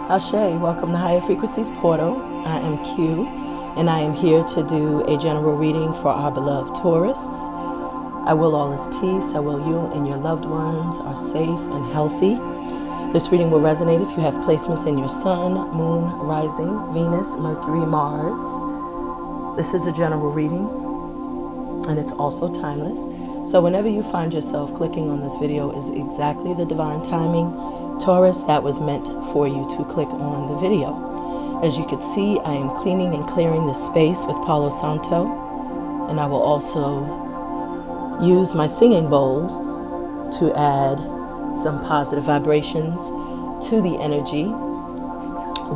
Ashe, welcome to Higher Frequencies Portal. I am Q, and I am here to do a general reading for our beloved Taurus. I will all is peace. I will you and your loved ones are safe and healthy. This reading will resonate if you have placements in your sun, moon, rising, Venus, Mercury, Mars. This is a general reading, and it's also timeless. So whenever you find yourself clicking on this video is exactly the divine timing, Taurus, that was meant for you to click on the video. As you can see, I am cleaning and clearing this space with Palo Santo, and I will also use my singing bowl to add some positive vibrations to the energy.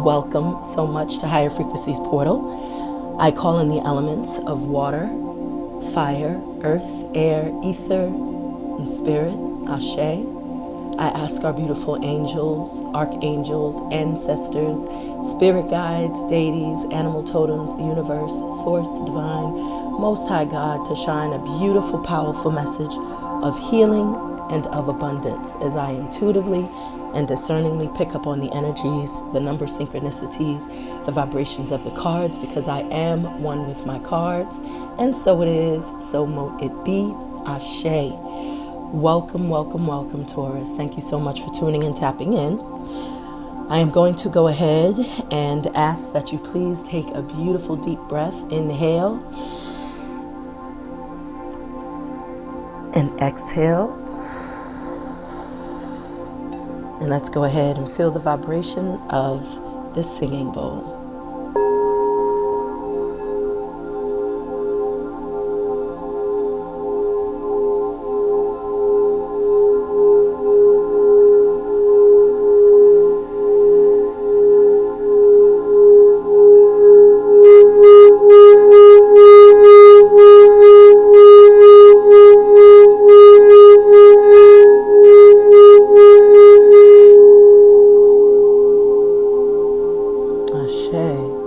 Welcome so much to Higher Frequencies Portal. I call in the elements of water, fire, earth, air, ether, and spirit, Ashe. I ask our beautiful angels, archangels, ancestors, spirit guides, deities, animal totems, the universe, source, the divine, most high God, to shine a beautiful, powerful message of healing and of abundance as I intuitively and discerningly pick up on the energies, the number synchronicities, the vibrations of the cards, because I am one with my cards, and so it is, so mote it be. Ashe. Welcome, welcome, welcome, Taurus. Thank you so much for tuning and tapping in. I am going to go ahead and ask that you please take a beautiful deep breath. Inhale and exhale. And let's go ahead and feel the vibration of this singing bowl.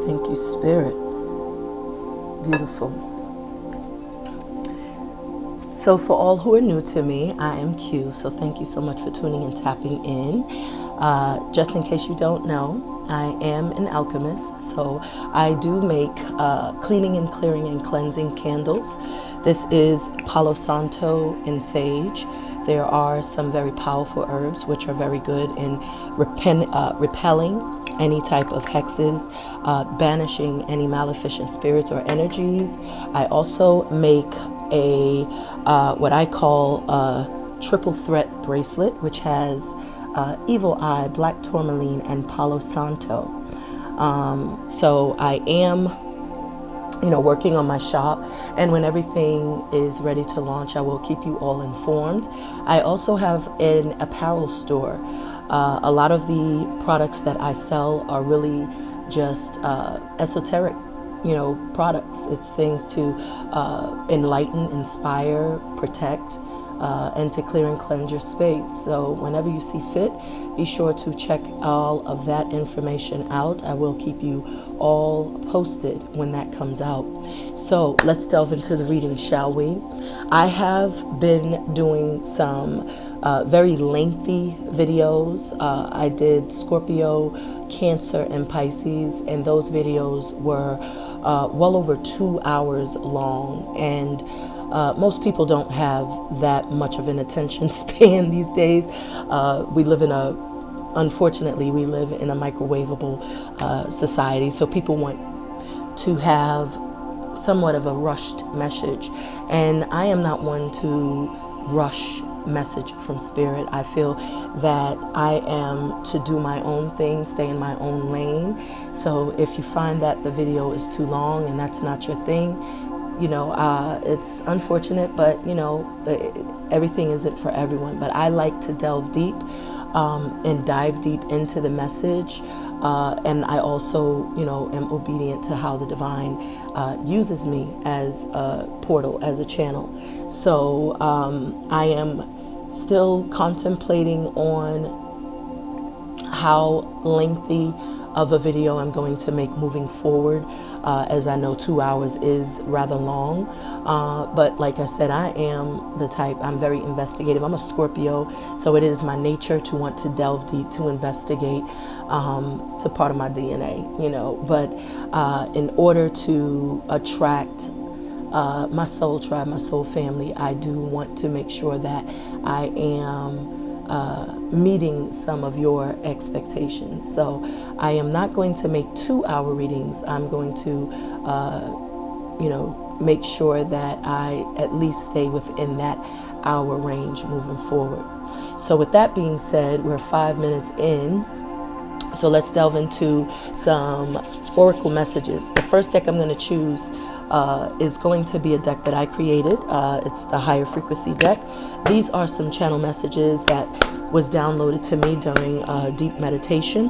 Thank you, Spirit. Beautiful. So for all who are new to me, I am Q. So thank you so much for tuning and tapping in. Just in case you don't know, I am an alchemist. So I do make cleaning and clearing and cleansing candles. This is Palo Santo and sage. There are some very powerful herbs which are very good in repelling any type of hexes, banishing any maleficent spirits or energies. I also make a what I call a triple threat bracelet, which has evil eye, black tourmaline, and Palo Santo. So I am working on my shop, and when everything is ready to launch, I will keep you all informed. I also have an apparel store. A lot of the products that I sell are really just esoteric, products. It's things to enlighten, inspire, protect, and to clear and cleanse your space. So whenever you see fit, be sure to check all of that information out. I will keep you all posted when that comes out. So let's delve into the reading, shall we? I have been doing some very lengthy videos. I did Scorpio, Cancer, and Pisces, and those videos were well over 2 hours long, and most people don't have that much of an attention span these days. Unfortunately, we live in a microwavable society, so people want to have somewhat of a rushed message, and I am not one to rush message from spirit. I feel that I am to do my own thing, stay in my own lane. So if you find that the video is too long and that's not your thing, it's unfortunate, but everything isn't for everyone. But I like to delve deep and dive deep into the message, and I also am obedient to how the divine uses me as a portal, as a channel. So I am still contemplating on how lengthy of a video I'm going to make moving forward, as I know 2 hours is rather long. But like I said, I am the type, I'm very investigative. I'm a Scorpio, so it is my nature to want to delve deep, to investigate. It's a part of my DNA, you know. But in order to attract my soul tribe, my soul family, I do want to make sure that I am meeting some of your expectations. So I am not going to make 2-hour readings. I'm going to, you know, make sure that I at least stay within that hour range moving forward. So with that being said, we're 5 minutes in. So let's delve into some oracle messages. The first deck I'm going to choose is going to be a deck that I created. It's the higher frequency deck. These are some channel messages that was downloaded to me during deep meditation,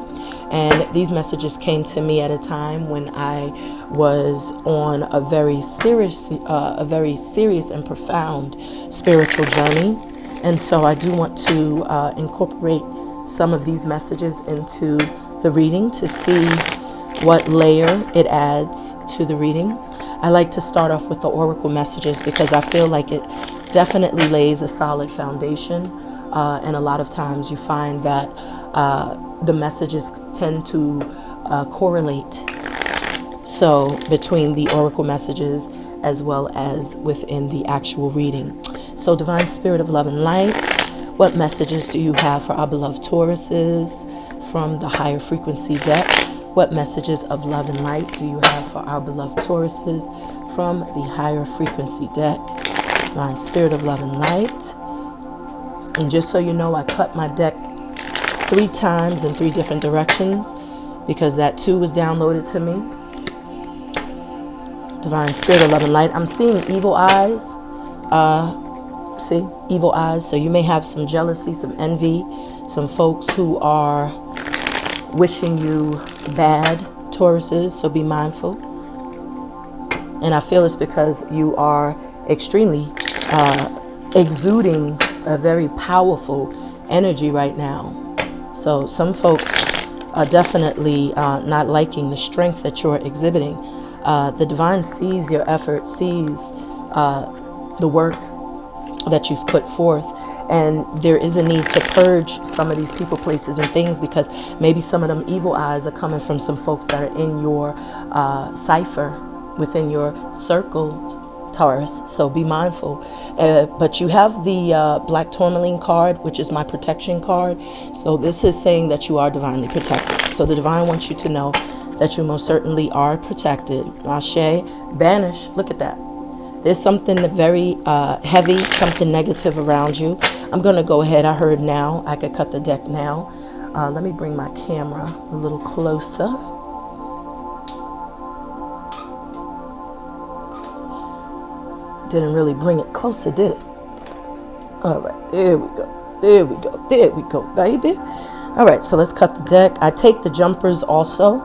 and these messages came to me at a time when I was on a very serious and profound spiritual journey. And so I do want to incorporate some of these messages into the reading to see what layer it adds to the reading. I like to start off with the oracle messages because I feel like it definitely lays a solid foundation, and a lot of times you find that the messages tend to correlate, so between the oracle messages as well as within the actual reading. So Divine Spirit of Love and Light, what messages do you have for our beloved Tauruses from the higher frequency deck? What messages of love and light do you have for our beloved Tauruses from the higher frequency deck? Divine Spirit of Love and Light. And just so you know, I cut my deck 3 times in 3 different directions because that too was downloaded to me. Divine Spirit of Love and Light. I'm seeing evil eyes. See, evil eyes. So you may have some jealousy, some envy, some folks who are wishing you bad, Tauruses, so be mindful. And I feel it's because you are extremely exuding a very powerful energy right now. So some folks are definitely not liking the strength that you're exhibiting. The divine sees your effort, sees the work that you've put forth, and there is a need to purge some of these people, places, and things, because maybe some of them evil eyes are coming from some folks that are in your cipher, within your circle, Taurus. So be mindful. But you have the Black Tourmaline card, which is my protection card. So this is saying that you are divinely protected. So the divine wants you to know that you most certainly are protected. Ashe, banish. Look at that. There's something very heavy, something negative around you. I'm going to go ahead. I heard now. I could cut the deck now. Let me bring my camera a little closer. Didn't really bring it closer, did it? All right, there we go. There we go. There we go, baby. All right, so let's cut the deck. I take the jumpers also,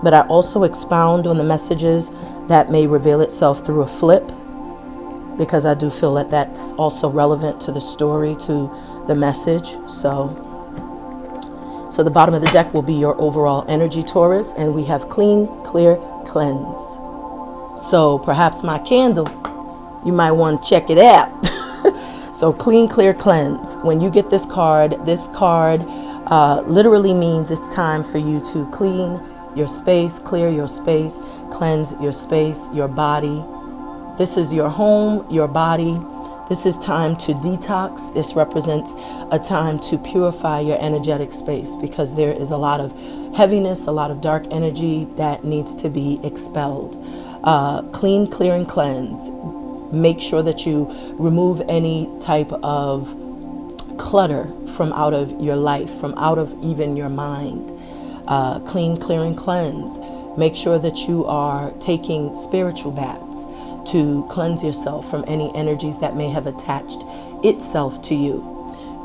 but I also expound on the messages that may reveal itself through a flip, because I do feel that that's also relevant to the story, to the message. So the bottom of the deck will be your overall energy, Taurus, and we have clean, clear, cleanse. So perhaps my candle, you might want to check it out. So clean, clear, cleanse. When you get this card literally means it's time for you to clean your space, clear your space, cleanse your space, your body. This is your home, your body. This is time to detox. This represents a time to purify your energetic space, because there is a lot of heaviness, a lot of dark energy that needs to be expelled. Clean, clear, and cleanse. Make sure that you remove any type of clutter from out of your life, from out of even your mind. Clean, clear, and cleanse. Make sure that you are taking spiritual baths to cleanse yourself from any energies that may have attached itself to you.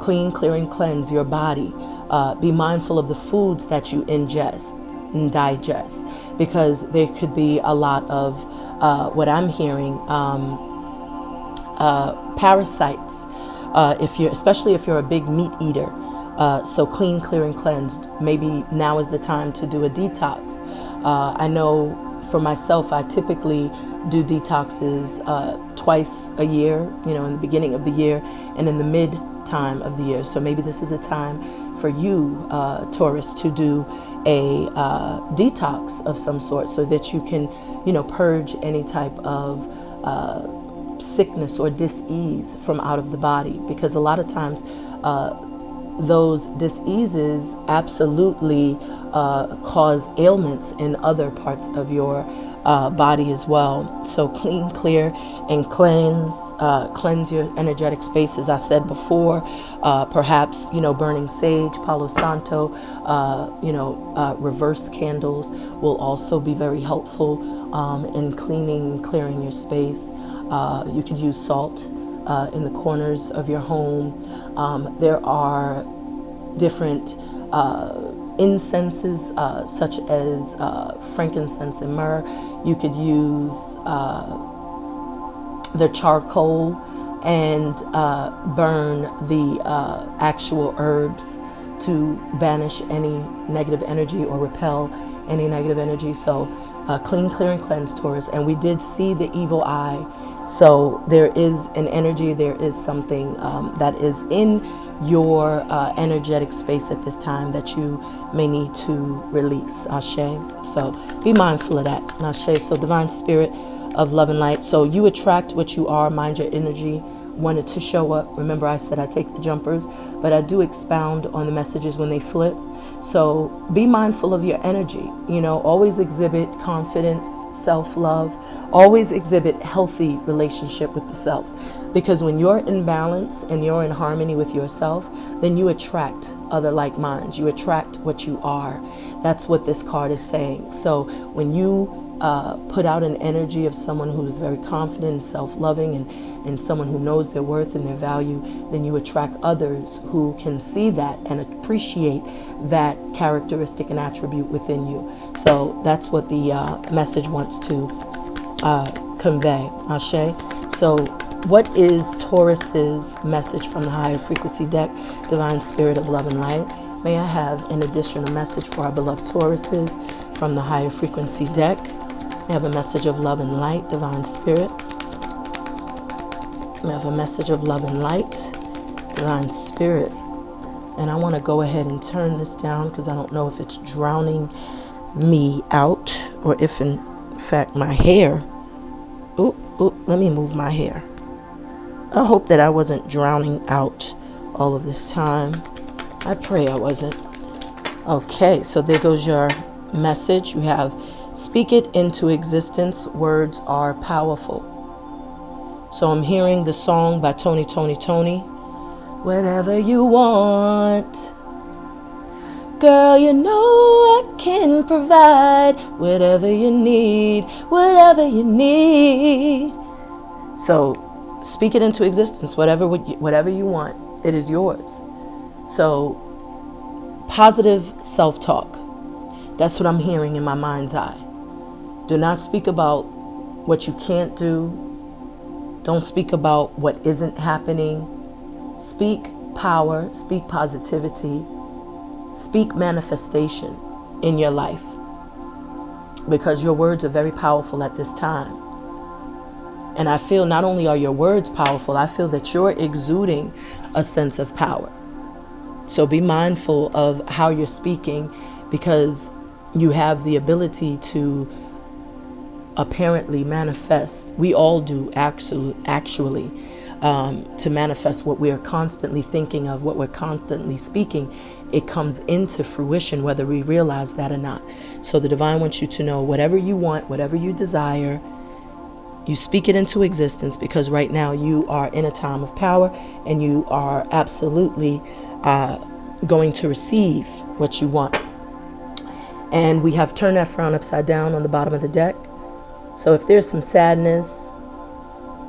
Clean, clear, and cleanse your body. Be mindful of the foods that you ingest and digest, because there could be a lot of what I'm hearing, parasites. Especially if you're a big meat eater, So clean, clear, and cleansed. Maybe now is the time to do a detox. I know for myself, I typically do detoxes twice a year, in the beginning of the year and in the mid time of the year. So maybe this is a time for you, Taurus, to do a detox of some sort so that you can, purge any type of sickness or dis-ease from out of the body. Because a lot of times those dis-eases absolutely cause ailments in other parts of your body as well. So clean, clear, and cleanse your energetic space, as I said before. Perhaps, burning sage, Palo Santo, reverse candles will also be very helpful in cleaning and clearing your space. You could use salt in the corners of your home. There are different incenses such as frankincense and myrrh. You could use the charcoal and burn the actual herbs to banish any negative energy or repel any negative energy. So clean, clear, and cleanse, Taurus. And we did see the evil eye. So there is an energy, there is something that is in your energetic space at this time that you may need to release. Ashe. So be mindful of that. Ashe. So divine spirit of love and light. So you attract what you are. Mind your energy. Wanted to show up. Remember I said I take the jumpers, but I do expound on the messages when they flip. So be mindful of your energy. Always exhibit confidence, self-love. Always exhibit healthy relationship with the self. Because when you're in balance and you're in harmony with yourself, then you attract other like minds. You attract what you are. That's what this card is saying. So when you put out an energy of someone who's very confident and self-loving and someone who knows their worth and their value, then you attract others who can see that and appreciate that characteristic and attribute within you. So that's what the message wants to convey. Ashe. So what is Taurus's message from the higher frequency deck, divine spirit of love and light? May I have, in addition, a message for our beloved Tauruses from the higher frequency deck? May I have a message of love and light, divine spirit? May I have a message of love and light, divine spirit? And I want to go ahead and turn this down because I don't know if it's drowning me out or if in fact my hair. Let me move my hair. I hope that I wasn't drowning out all of this time. I pray I wasn't. Okay, so there goes your message. You have, speak it into existence. Words are powerful. So I'm hearing the song by Toni. Whatever you want, girl, I can provide whatever you need, whatever you need. So speak it into existence, whatever you want, it is yours. So positive self-talk, that's what I'm hearing in my mind's eye. Do not speak about what you can't do. Don't speak about what isn't happening. Speak power, speak positivity, speak manifestation in your life, because your words are very powerful at this time. And I feel not only are your words powerful, I feel that you're exuding a sense of power. So be mindful of how you're speaking, because you have the ability to apparently manifest. We all do actually to manifest what we are constantly thinking of, what we're constantly speaking. It comes into fruition whether we realize that or not. So the divine wants you to know whatever you want, whatever you desire, you speak it into existence, because right now you are in a time of power and you are absolutely going to receive what you want. And we have turned that frown upside down on the bottom of the deck. So if there's some sadness,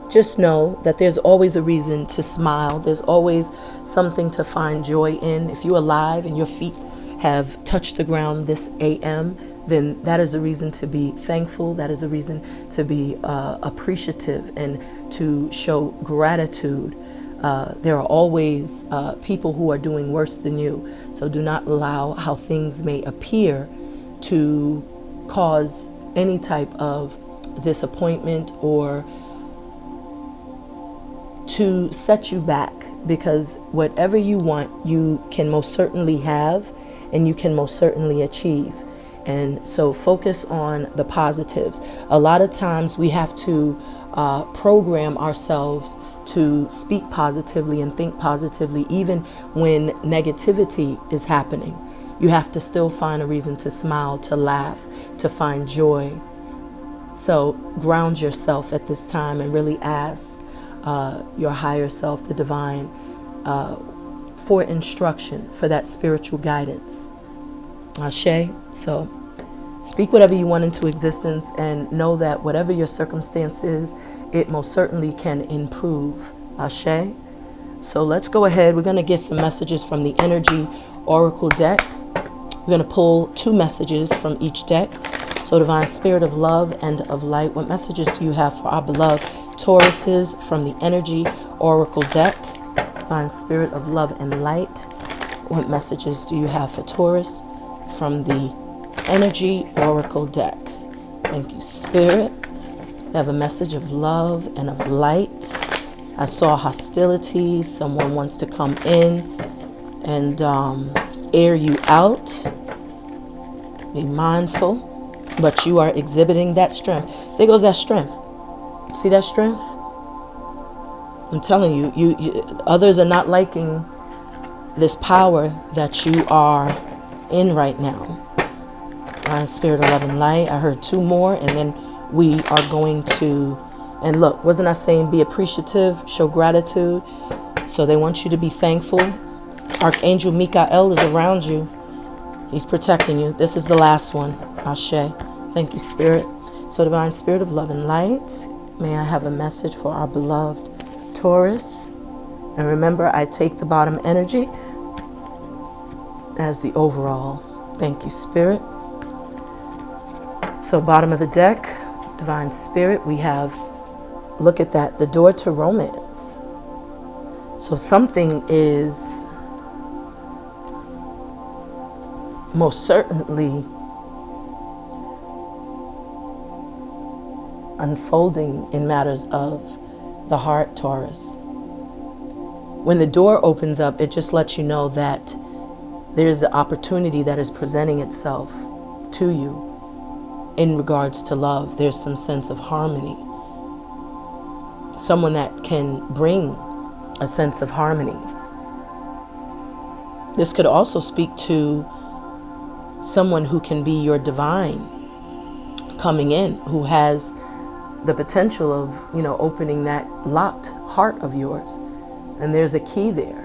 just know that there's always a reason to smile. There's always something to find joy in. If you're alive and your feet have touched the ground this AM, then that is a reason to be thankful. That is a reason to be appreciative and to show gratitude There are always people who are doing worse than you. So do not allow how things may appear to cause any type of disappointment or to set you back, because whatever you want, you can most certainly have and you can most certainly achieve. And so focus on the positives. A lot of times we have to program ourselves to speak positively and think positively, even when negativity is happening. You have to still find a reason to smile, to laugh, to find joy. So ground yourself at this time and really ask your higher self, the divine, for instruction, for that spiritual guidance. Ashe. So speak whatever you want into existence and know that whatever your circumstance is, it most certainly can improve. Ashe. So let's go ahead. We're going to get some messages from the Energy Oracle deck. We're going to pull 2 messages from each deck. So Divine Spirit of Love and of Light, what messages do you have for our beloved Tauruses from the Energy Oracle deck? Divine Spirit of Love and Light, what messages do you have for Taurus from the Energy Oracle deck? Thank you, Spirit. We have a message of love and of light. I saw hostility. Someone wants to come in and air you out. Be mindful. But you are exhibiting that strength. There goes that strength. See that strength? I'm telling you, you others are not liking this power that you are in right now. Spirit of Love and Light. I heard 2 more, and then we are going to, and look, wasn't I saying be appreciative, show gratitude? So they want you to be thankful. Archangel Michael is around you. He's protecting you. This is the last one. Ashe. Thank you, Spirit. So Divine Spirit of Love and Light, may I have a message for our beloved Taurus. And remember, I take the bottom energy as the overall. Thank you, Spirit. So bottom of the deck, Divine Spirit, we have, look at that, the door to romance. So something is most certainly unfolding in matters of the heart, Taurus. When the door opens up, it just lets you know that there's the opportunity that is presenting itself to you in regards to love. There's some sense of harmony. Someone that can bring a sense of harmony. This could also speak to someone who can be your divine coming in, who has the potential of, opening that locked heart of yours. And there's a key there.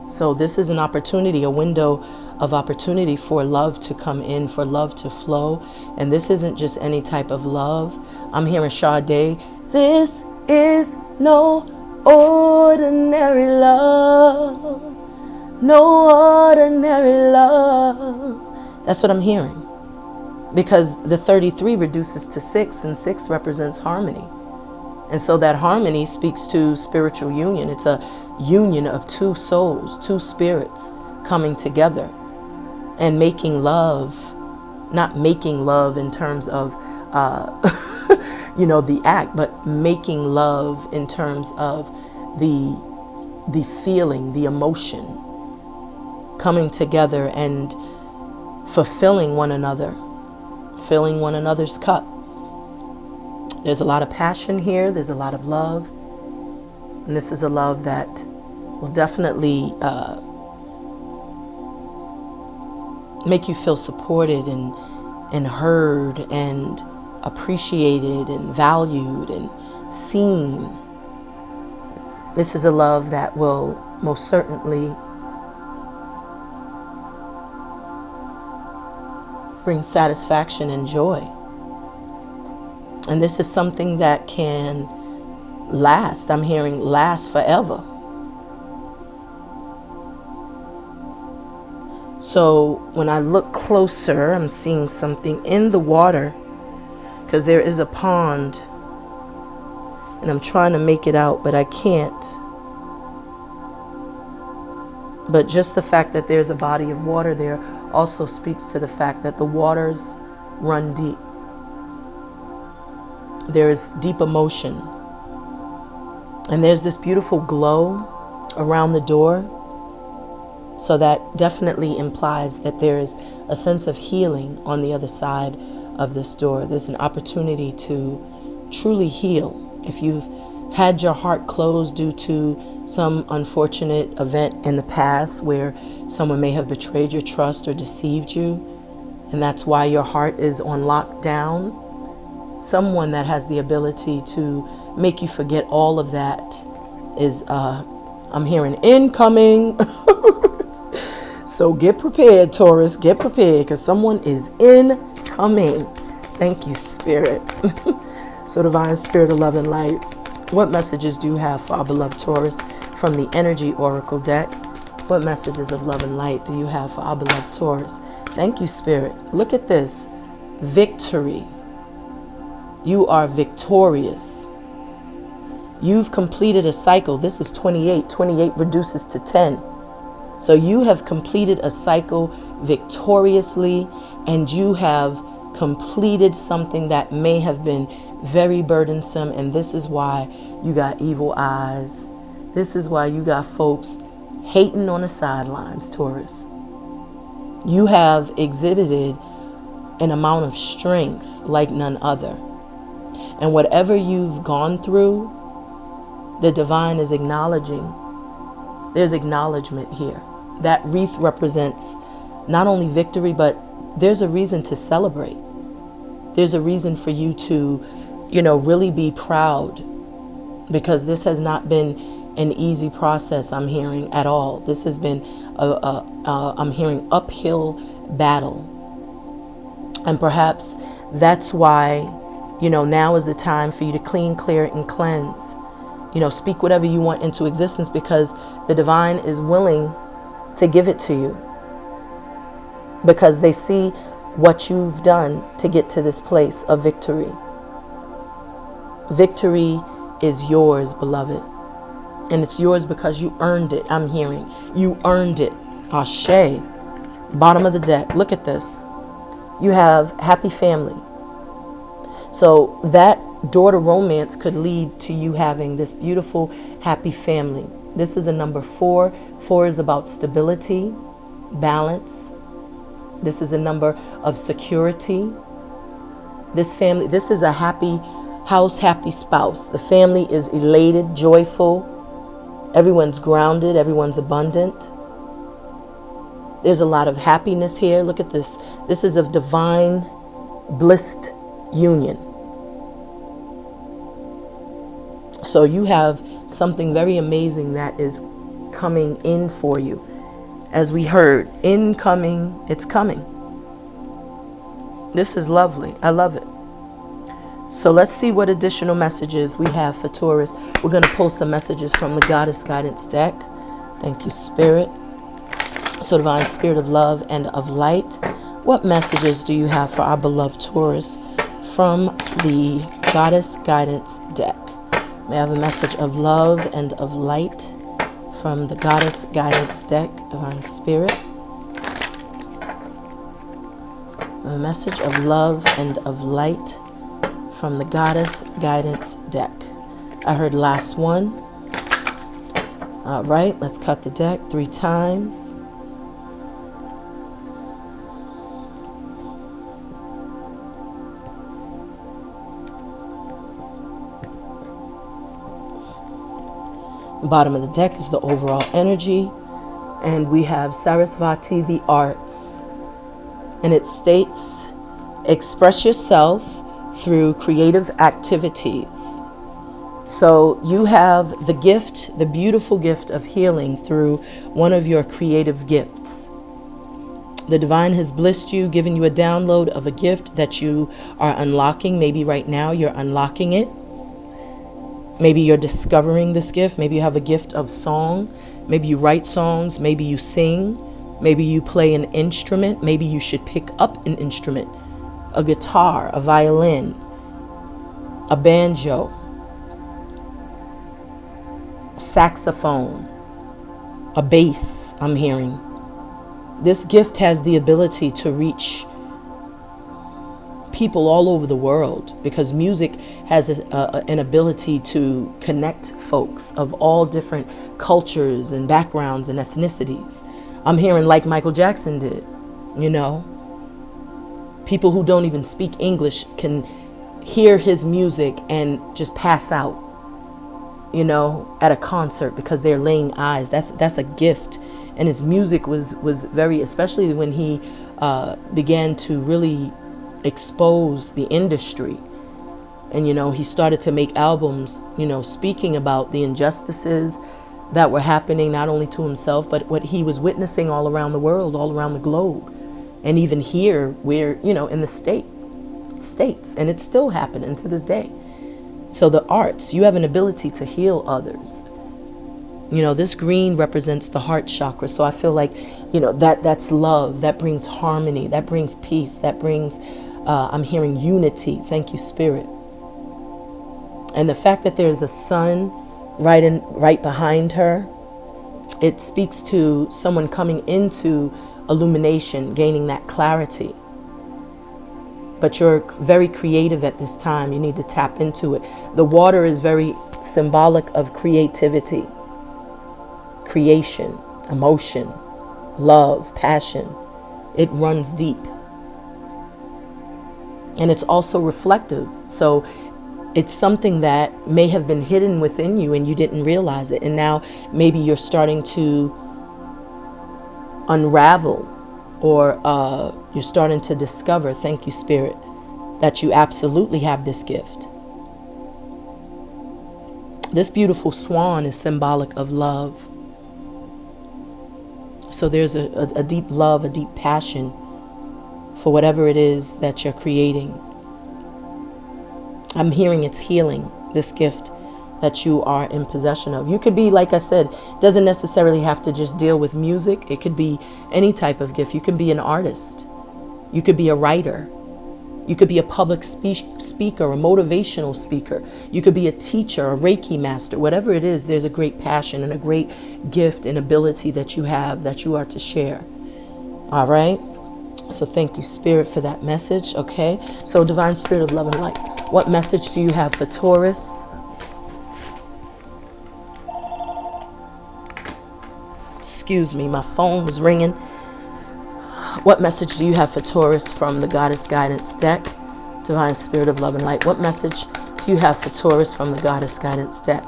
So this is an opportunity, a window of opportunity for love to come in, for love to flow. And this isn't just any type of love. I'm hearing Sade. This is no ordinary love. No ordinary love. That's what I'm hearing. Because the 33 reduces to 6, and 6 represents harmony. And so that harmony speaks to spiritual union. It's a union of 2 souls, 2 spirits coming together and making love. Not making love in terms of, the act, but making love in terms of the feeling, the emotion, coming together and fulfilling one another, filling one another's cup. There's a lot of passion here. There's a lot of love. And this is a love that will definitely make you feel supported and heard and appreciated and valued and seen. This is a love that will most certainly bring satisfaction and joy. And this is something that can last. I'm hearing last forever. So when I look closer, I'm seeing something in the water, because there is a pond, and I'm trying to make it out, but I can't. But just the fact that there's a body of water there also speaks to the fact that the waters run deep. There's deep emotion. And there's this beautiful glow around the door. So that definitely implies that there is a sense of healing on the other side of this door. There's an opportunity to truly heal. If you've had your heart closed due to some unfortunate event in the past where someone may have betrayed your trust or deceived you, and that's why your heart is on lockdown, someone that has the ability to make you forget all of that is, I'm hearing incoming. So get prepared, Taurus, get prepared, because someone is incoming. Thank you, Spirit. So Divine Spirit of Love and Light, what messages do you have for our beloved Taurus from the Energy Oracle deck? What messages of love and light do you have for our beloved Taurus? Thank you, Spirit. Look at this. Victory. You are victorious. You've completed a cycle. This is 28. 28 reduces to 10. So you have completed a cycle victoriously, and you have completed something that may have been very burdensome. And this is why you got evil eyes. This is why you got folks hating on the sidelines, Taurus. You have exhibited an amount of strength like none other. And whatever you've gone through, the divine is acknowledging. There's acknowledgement here. That wreath represents not only victory, but there's a reason to celebrate. There's a reason for you to, really be proud, because this has not been an easy process, I'm hearing, at all. This has been, I'm hearing, uphill battle. And perhaps that's why, now is the time for you to clean, clear, and cleanse. Speak whatever you want into existence, because the divine is willing to give it to you, because they see what you've done to get to this place of victory. Victory is yours, beloved. And it's yours because you earned it. I'm hearing you earned it. Ashe. Bottom of the deck. Look at this. You have happy family. So that door to romance could lead to you having this beautiful, happy family. This is a number 4. 4 is about stability, balance. This is a number of security. This family, this is a happy house, happy spouse. The family is elated, joyful. Everyone's grounded, everyone's abundant. There's a lot of happiness here. Look at this. This is a divine, blissed union. So you have something very amazing that is coming in for you. As we heard, incoming, it's coming. This is lovely. I love it. So let's see what additional messages we have for Taurus. We're going to pull some messages from the Goddess Guidance deck. Thank you, Spirit. So Divine Spirit of Love and of Light, what messages do you have for our beloved Taurus from the Goddess Guidance deck? May I have a message of love and of light from the Goddess Guidance deck, Divine Spirit. A message of love and of light from the Goddess Guidance deck. I heard last one. All right, let's cut the deck 3 times. Bottom of the deck is the overall energy, and we have Sarasvati, the arts, and it states, express yourself through creative activities. So you have the gift, the beautiful gift of healing through one of your creative gifts. The divine has blessed you, given you a download of a gift that you are unlocking. Maybe right now you're unlocking it. Maybe you're discovering this gift. Maybe you have a gift of song. Maybe you write songs. Maybe you sing. Maybe you play an instrument. Maybe you should pick up an instrument. A guitar, a violin, a banjo, saxophone, a bass. arts, I'm hearing. This gift has the ability to reach people all over the world, because music has an ability to connect folks of all different cultures and backgrounds and ethnicities. I'm hearing like Michael Jackson did, you know. People who don't even speak English can hear his music and just pass out, you know, at a concert because they're laying eyes. That's a gift. And his music was very, especially when he began to really expose the industry. And, you know, he started to make albums, you know, speaking about the injustices that were happening, not only to himself, but what he was witnessing all around the world, all around the globe. And even here, where, you know, in the States, and it's still happening to this day. So the arts, you have an ability to heal others. You know, this green represents the heart chakra. So I feel like, you know, that's love, that brings harmony, that brings peace, that brings, I'm hearing unity. Thank you, Spirit. And the fact that there's a sun right behind her, it speaks to someone coming into illumination, gaining that clarity. But you're very creative at this time. You need to tap into it. The water is very symbolic of creativity, creation, emotion, love, passion. It runs deep. And it's also reflective. So it's something that may have been hidden within you and you didn't realize it. And now maybe you're starting to unravel, or you're starting to discover, thank you, Spirit, that you absolutely have this gift. This beautiful swan is symbolic of love. So there's a deep love, a deep passion for whatever it is that you're creating. I'm hearing it's healing, this gift that you are in possession of. You could be, like I said, doesn't necessarily have to just deal with music. It could be any type of gift. You can be an artist. You could be a writer. You could be a public speaker, a motivational speaker. You could be a teacher, a Reiki master. Whatever it is, there's a great passion and a great gift and ability that you have that you are to share. All right? So thank you, Spirit, for that message. Okay? So Divine Spirit of Love and Light, what message do you have for Taurus? Excuse me, my phone was ringing. What message do you have for Taurus from the Goddess Guidance deck? Divine Spirit of Love and Light, what message do you have for Taurus from the Goddess Guidance deck?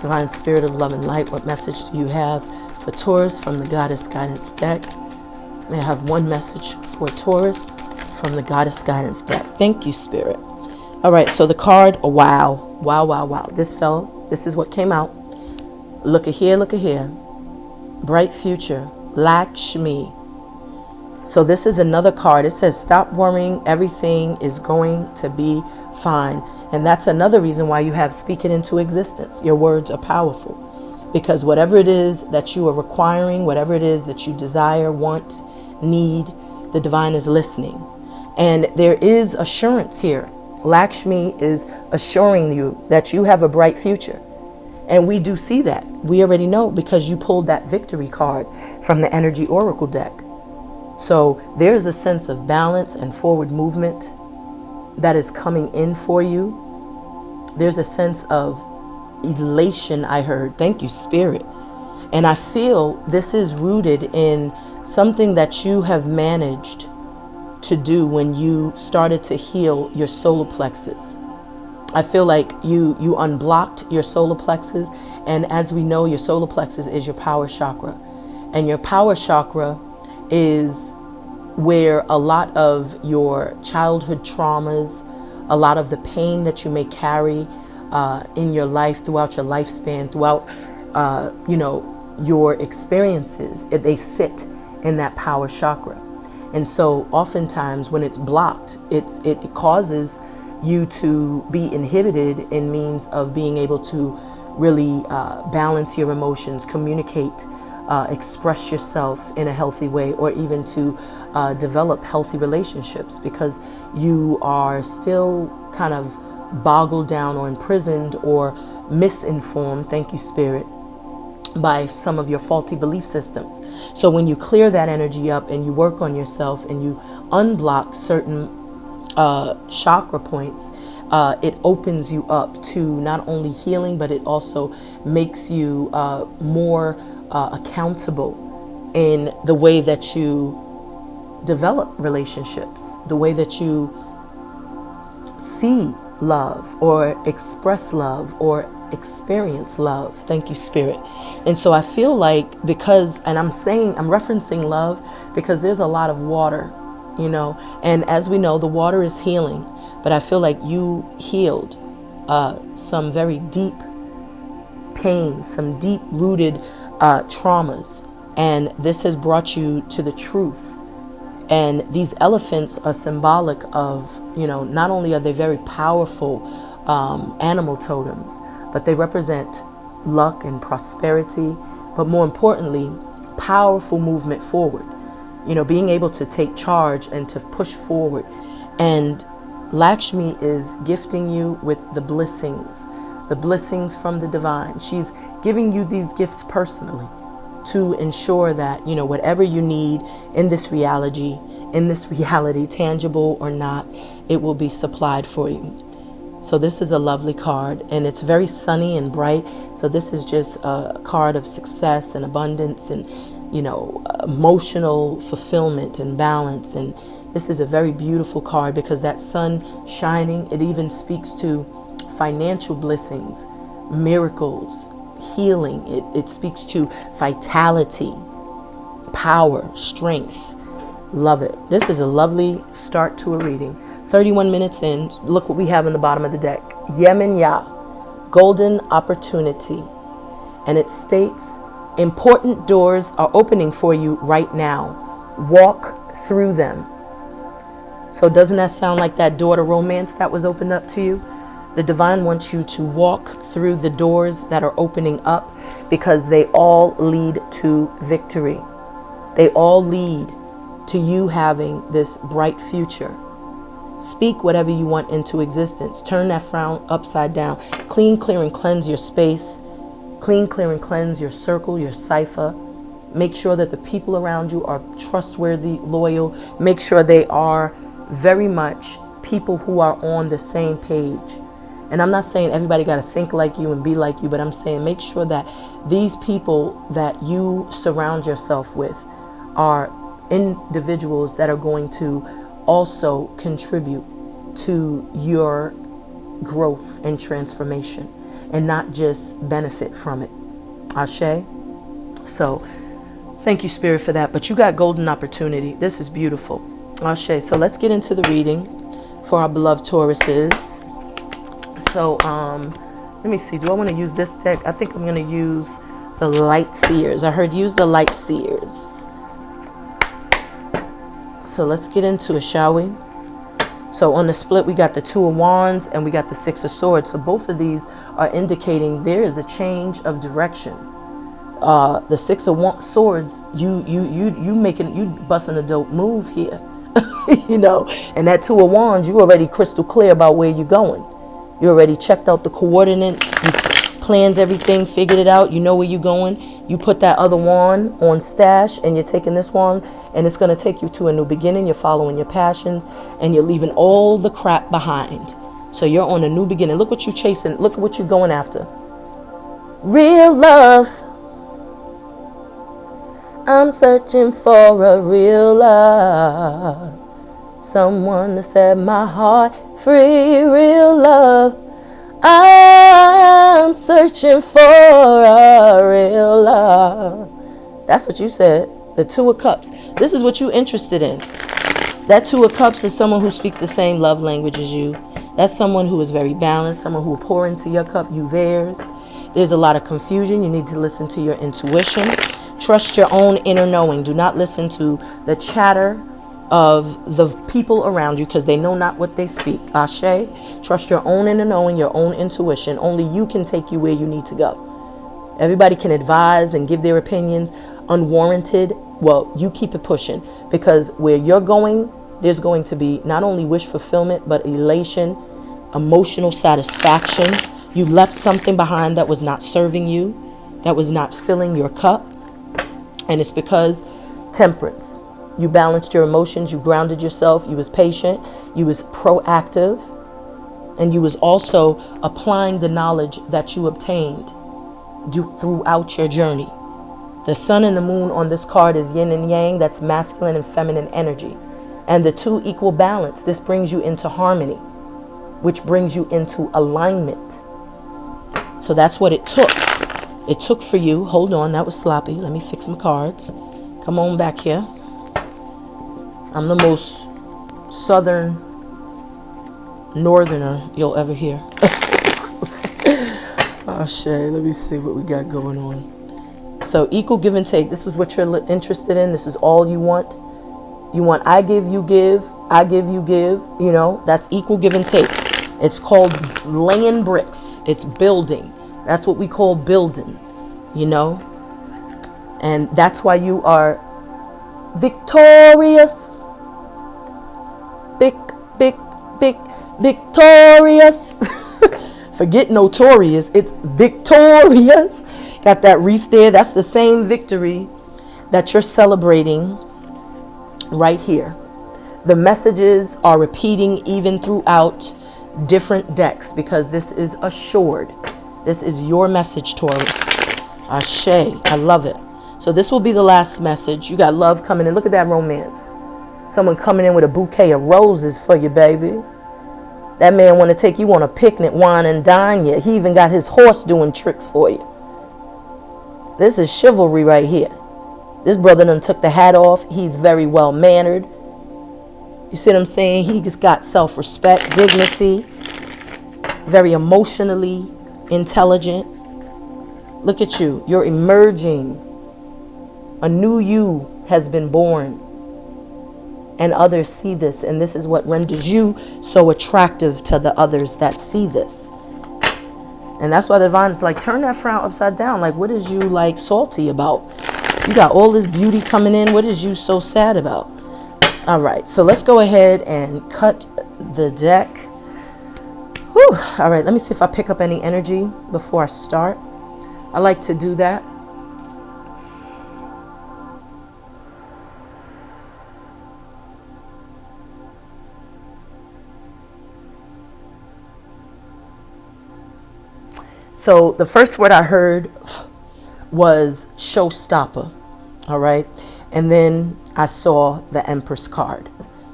Divine Spirit of Love and Light, what message do you have for Taurus from the Goddess Guidance deck? May I have one message for Taurus from the Goddess Guidance deck? Thank you, Spirit. All right, so the card, oh, wow. Wow, wow, wow. This is what came out. Look at here, look at here. Bright future, Lakshmi. So this is another card. It says, stop worrying. Everything is going to be fine. And that's another reason why you have speak it into existence. Your words are powerful. Because whatever it is that you are requiring, whatever it is that you desire, want, need, the divine is listening. And there is assurance here. Lakshmi is assuring you that you have a bright future. And we do see that. We already know because you pulled that victory card from the Energy Oracle deck. So there's a sense of balance and forward movement that is coming in for you. There's a sense of elation, I heard. Thank you, Spirit. And I feel this is rooted in something that you have managed to do when you started to heal your solar plexus. I feel like you unblocked your solar plexus, and as we know, your solar plexus is your power chakra. And your power chakra is where a lot of your childhood traumas, a lot of the pain that you may carry in your life, throughout your lifespan, throughout your experiences, they sit in that power chakra. And so oftentimes when it's blocked, it causes you to be inhibited in means of being able to really balance your emotions, communicate, express yourself in a healthy way, or even to develop healthy relationships, because you are still kind of boggled down or imprisoned or misinformed, thank you, Spirit, by some of your faulty belief systems. So when you clear that energy up and you work on yourself and you unblock certain chakra points, it opens you up to not only healing, but it also makes you more accountable in the way that you develop relationships, the way that you see love or express love or experience love. Thank you, Spirit. And so I feel like, because, and I'm referencing love because there's a lot of water, you know, and as we know, the water is healing, but I feel like you healed some very deep pain, some deep rooted traumas, and this has brought you to the truth. And these elephants are symbolic of, you know, not only are they very powerful animal totems, but they represent luck and prosperity, but more importantly, powerful movement forward. You know, being able to take charge and to push forward. And Lakshmi is gifting you with the blessings from the divine. She's giving you these gifts personally to ensure that, you know, whatever you need in this reality, tangible or not, it will be supplied for you. So this is a lovely card, and it's very sunny and bright. So this is just a card of success and abundance and, you know, emotional fulfillment and balance. And this is a very beautiful card because that sun shining, it even speaks to financial blessings, miracles, healing. It speaks to vitality, power, strength. Love it. This is a lovely start to a reading. 31 minutes in, look what we have in the bottom of the deck. Yemen Ya, golden opportunity. And it states, important doors are opening for you right now. Walk through them. So doesn't that sound like that door to romance that was opened up to you? The divine wants you to walk through the doors that are opening up because they all lead to victory. They all lead to you having this bright future. Speak whatever you want into existence. Turn that frown upside down. Clean, clear, and cleanse your space. Clean, clear, and cleanse your circle, your cipher. Make sure that the people around you are trustworthy, loyal. Make sure they are very much people who are on the same page. And I'm not saying everybody got to think like you and be like you, but I'm saying make sure that these people that you surround yourself with are individuals that are going to also contribute to your growth and transformation and not just benefit from it. Ashe? So thank you, Spirit, for that. But you got golden opportunity. This is beautiful. Ashe. So let's get into the reading for our beloved Tauruses. So let me see. Do I want to use this deck? I think I'm going to use the Light Seers. I heard use the Light Seers. So let's get into it, shall we? So on the split, we got the Two of Wands and we got the Six of Swords. So both of these are indicating there is a change of direction. The Six of Swords, you busting a dope move here, you know. And that Two of Wands, you already crystal clear about where you're going. You already checked out the coordinates. You planned everything, figured it out. You know where you're going. You put that other wand on stash and you're taking this wand and it's going to take you to a new beginning. You're following your passions and you're leaving all the crap behind. So you're on a new beginning. Look what you're chasing. Look at what you're going after. Real love. I'm searching for a real love. Someone to set my heart free. Real love. I'm searching for a real love. That's what you said. The Two of Cups. This is what you're interested in. That Two of Cups is someone who speaks the same love language as you. That's someone who is very balanced, someone who will pour into your cup, you theirs. There's a lot of confusion. You need to listen to your intuition. Trust your own inner knowing. Do not listen to the chatter of the people around you because they know not what they speak. Ashe. Trust your own inner knowing, your own intuition. Only you can take you where you need to go. Everybody can advise and give their opinions unwarranted. Well, you keep it pushing because where you're going, there's going to be not only wish fulfillment, but elation, emotional satisfaction. You left something behind that was not serving you. that was not filling your cup. And it's because temperance. You balanced your emotions, you grounded yourself, you was patient, you was proactive, and you was also applying the knowledge that you obtained throughout your journey. The sun and the moon on this card is yin and yang. That's masculine and feminine energy. And the two equal balance. This brings you into harmony, which brings you into alignment. So that's what it took. It took for you. Hold on, that was sloppy. Let me fix my cards. Come on back here. I'm the most southern northerner you'll ever hear. Oh shit, let me see what we got going on. So equal give and take. This is what you're interested in. This is all you want. You want I give, you give. I give, you give. You know, that's equal give and take. It's called laying bricks. It's building. That's what we call building, you know. And that's why you are victorious. Big, victorious. Forget notorious. It's victorious. Got that reef there. That's the same victory that you're celebrating right here. The messages are repeating even throughout different decks because this is assured. This is your message, Taurus. Ashe. I love it. So this will be the last message. You got love coming in. Look at that romance. Someone coming in with a bouquet of roses for you, baby. That man want to take you on a picnic, wine and dine you. He even got his horse doing tricks for you. This is chivalry right here. This brother done took the hat off. He's very well mannered. You see what I'm saying? He's got self-respect, dignity, very emotionally intelligent. Look at you. You're emerging. A new you has been born. And others see this. And this is what renders you so attractive to the others that see this. And that's why the divine is like, turn that frown upside down. Like, what is you like salty about? You got all this beauty coming in. What is you so sad about? All right. So let's go ahead and cut the deck. Whew. All right. Let me see if I pick up any energy before I start. I like to do that. So the first word I heard was showstopper, all right? And then I saw the Empress card.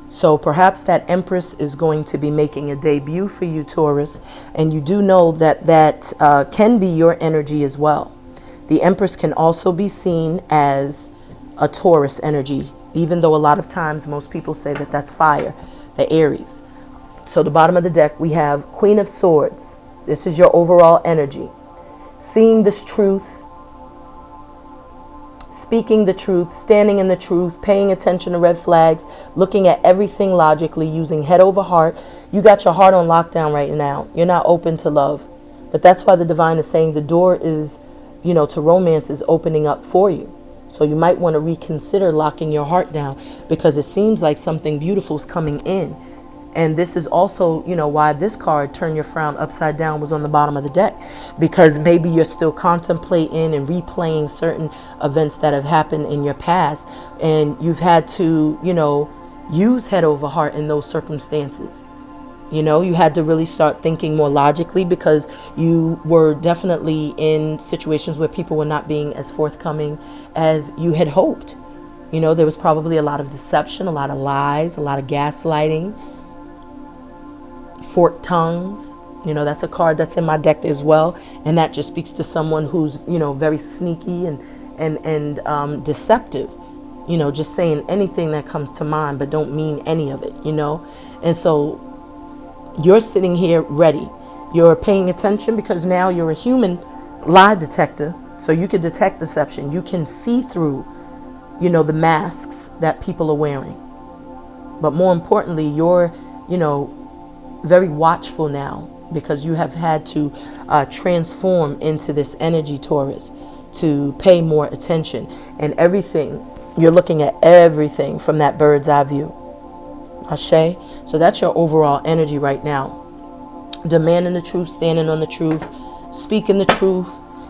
So perhaps that Empress is going to be making a debut for you, Taurus. And you do know that that can be your energy as well. The Empress can also be seen as a Taurus energy, even though a lot of times most people say that that's fire, the Aries. So the bottom of the deck, we have Queen of Swords. This is your overall energy. Seeing this truth, speaking the truth, standing in the truth, paying attention to red flags, looking at everything logically, using head over heart. You got your heart on lockdown right now. You're not open to love. But that's why the divine is saying the door is, you know, to romance is opening up for you. So you might want to reconsider locking your heart down because it seems like something beautiful is coming in. And this is also, you know, why this card, Turn Your Frown Upside Down, was on the bottom of the deck. Because maybe you're still contemplating and replaying certain events that have happened in your past. And you've had to, you know, use head over heart in those circumstances. You know, you had to really start thinking more logically because you were definitely in situations where people were not being as forthcoming as you had hoped. You know, there was probably a lot of deception, a lot of lies, a lot of gaslighting. Forked tongues, you know, that's a card that's in my deck as well, and that just speaks to someone who's, you know, very sneaky and deceptive, you know, just saying anything that comes to mind but don't mean any of it, you know. And so you're sitting here ready, you're paying attention because now you're a human lie detector, so you can detect deception, you can see through, you know, the masks that people are wearing. But more importantly, you're, you know, very watchful now because you have had to transform into this energy, Taurus, to pay more attention. And everything, you're looking at everything from that bird's eye view. Ashe? So that's your overall energy right now. Demanding the truth, standing on the truth, speaking the truth,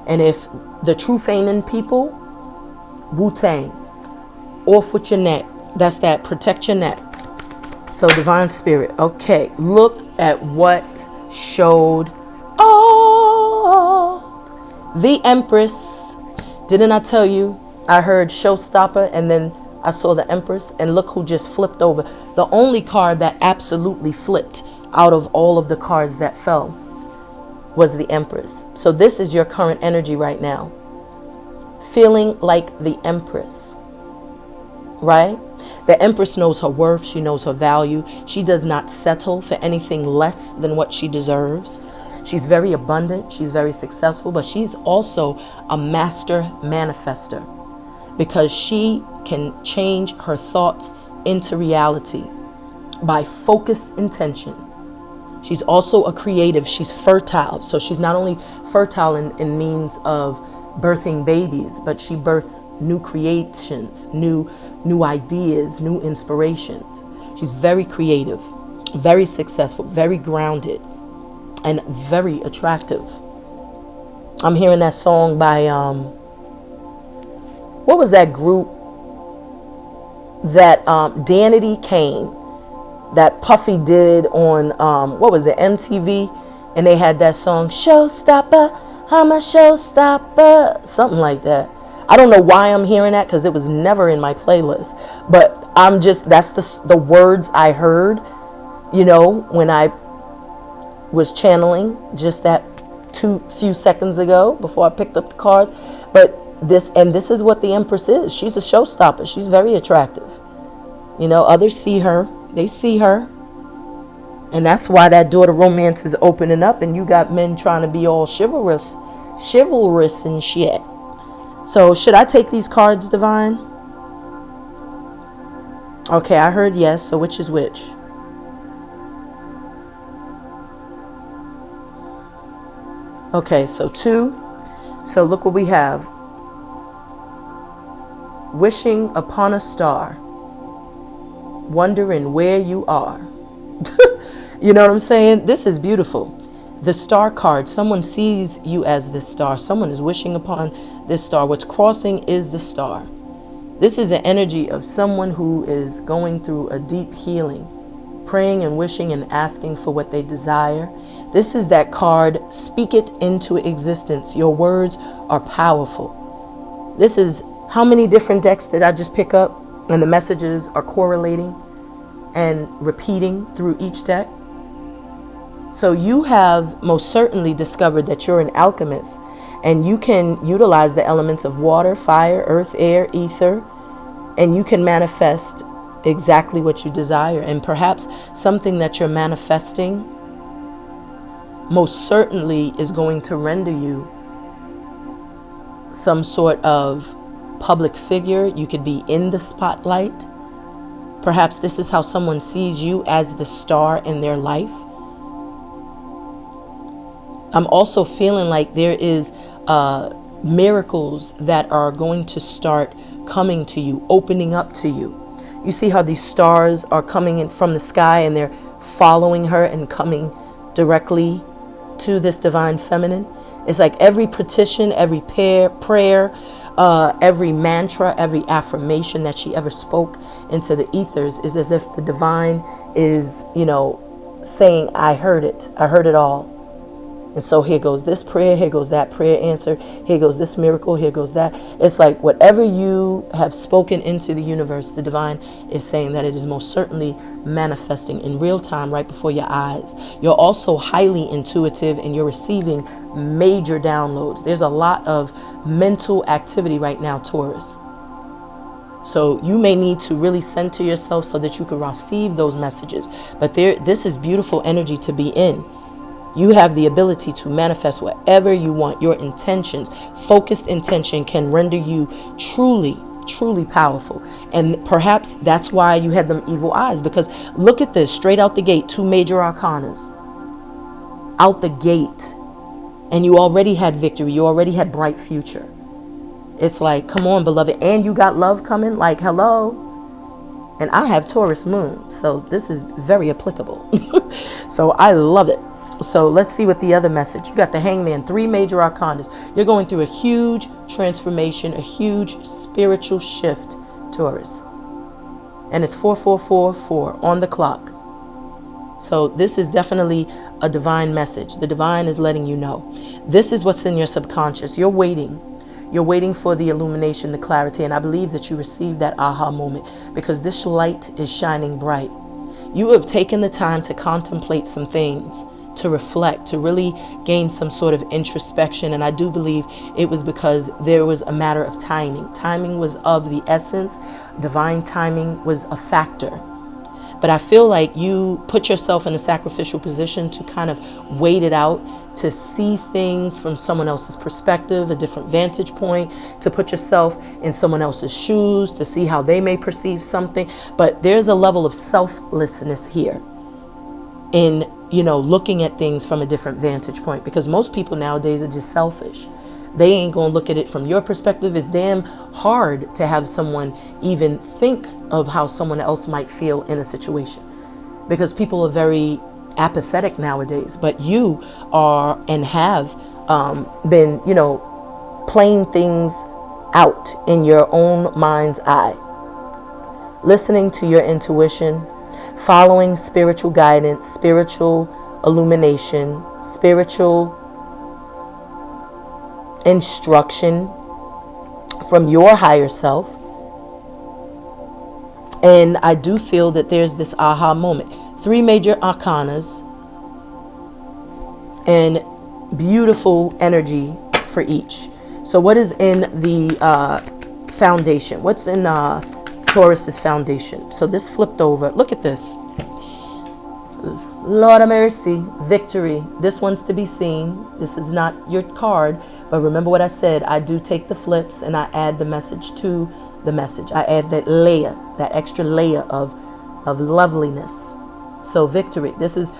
And if the truth ain't in people, Wu-Tang, off with your neck. That's that, protect your neck. So divine spirit, okay, look at what showed. Oh, the Empress. Didn't I tell you? I heard showstopper and then I saw the Empress, and look who just flipped over. The only card that absolutely flipped out of all of the cards that fell was the Empress. So this is your current energy right now. Feeling like the Empress, right? The Empress knows her worth. She knows her value. She does not settle for anything less than what she deserves. She's very abundant. She's very successful, but she's also a master manifester because she can change her thoughts into reality by focused intention. She's also a creative. She's fertile. So she's not only fertile in means of birthing babies, but she births new creations, new ideas, new inspirations. She's very creative, very successful, very grounded, and very attractive. I'm hearing that song by what was that group that Danity Kane, that Puffy did on what was it, MTV, and they had that song Showstopper, I'm a showstopper, something like that. I don't know why I'm hearing that because it was never in my playlist, but I'm just, that's the words I heard, you know, when I was channeling just that few seconds ago before I picked up the cards. But this is what the Empress is. She's a showstopper. She's very attractive. You know, others see her. They see her. And that's why that door to romance is opening up, and you got men trying to be all chivalrous and shit. So should I take these cards, Divine? Okay, I heard yes. So which is which? Okay, so 2. So look what we have. Wishing upon a star, wondering where you are. You know what I'm saying? This is beautiful. The star card, someone sees you as this star. Someone is wishing upon this star. What's crossing is the star. This is an energy of someone who is going through a deep healing, praying and wishing and asking for what they desire. This is that card, speak it into existence. Your words are powerful. This is, how many different decks did I just pick up? And the messages are correlating and repeating through each deck. So you have most certainly discovered that you're an alchemist, and you can utilize the elements of water, fire, earth, air, ether, and you can manifest exactly what you desire. And perhaps something that you're manifesting most certainly is going to render you some sort of public figure. You could be in the spotlight. Perhaps this is how someone sees you, as the star in their life. I'm also feeling like there is miracles that are going to start coming to you, opening up to you. You see how these stars are coming in from the sky, and they're following her and coming directly to this divine feminine. It's like every petition, every prayer, every mantra, every affirmation that she ever spoke into the ethers is as if the divine is, you know, saying, I heard it all. And so here goes this prayer, here goes that prayer answered, here goes this miracle, here goes that. It's like whatever you have spoken into the universe, the divine is saying that it is most certainly manifesting in real time right before your eyes. You're also highly intuitive, and you're receiving major downloads. There's a lot of mental activity right now, Taurus. So you may need to really center yourself so that you can receive those messages. But this is beautiful energy to be in. You have the ability to manifest whatever you want. Your intentions, focused intention, can render you truly, truly powerful. And perhaps that's why you had them evil eyes, because look at this, straight out the gate, 2 major arcanas. Out the gate. And you already had victory. You already had bright future. It's like, come on, beloved. And you got love coming, like, hello. And I have Taurus moon, so this is very applicable. So I love it. So let's see what the other message. You got the Hangman, 3 major arcanas. You're going through a huge transformation, a huge spiritual shift, Taurus. And it's 4444 on the clock. So this is definitely a divine message. The divine is letting you know. This is what's in your subconscious. You're waiting. You're waiting for the illumination, the clarity. And I believe that you received that aha moment because this light is shining bright. You have taken the time to contemplate some things, to reflect, to really gain some sort of introspection. And I do believe it was because there was a matter of timing. Timing was of the essence. Divine timing was a factor. But I feel like you put yourself in a sacrificial position to kind of wait it out, to see things from someone else's perspective, a different vantage point, to put yourself in someone else's shoes, to see how they may perceive something. But there's a level of selflessness here in, looking at things from a different vantage point, because most people nowadays are just selfish. They ain't gonna look at it from your perspective. It's damn hard to have someone even think of how someone else might feel in a situation, because people are very apathetic nowadays. But you are and have been, playing things out in your own mind's eye, listening to your intuition, following spiritual guidance, spiritual illumination, spiritual instruction from your higher self. And I do feel that there's this aha moment. 3 major arcanas and beautiful energy for each. So what is in the foundation? What's in Taurus's foundation? So this flipped over. Look at this. Lord of mercy, victory. This one's to be seen. This is not your card, but remember what I said. I do take the flips and I add the message to the message. I add that layer, that extra layer of loveliness. So victory. This is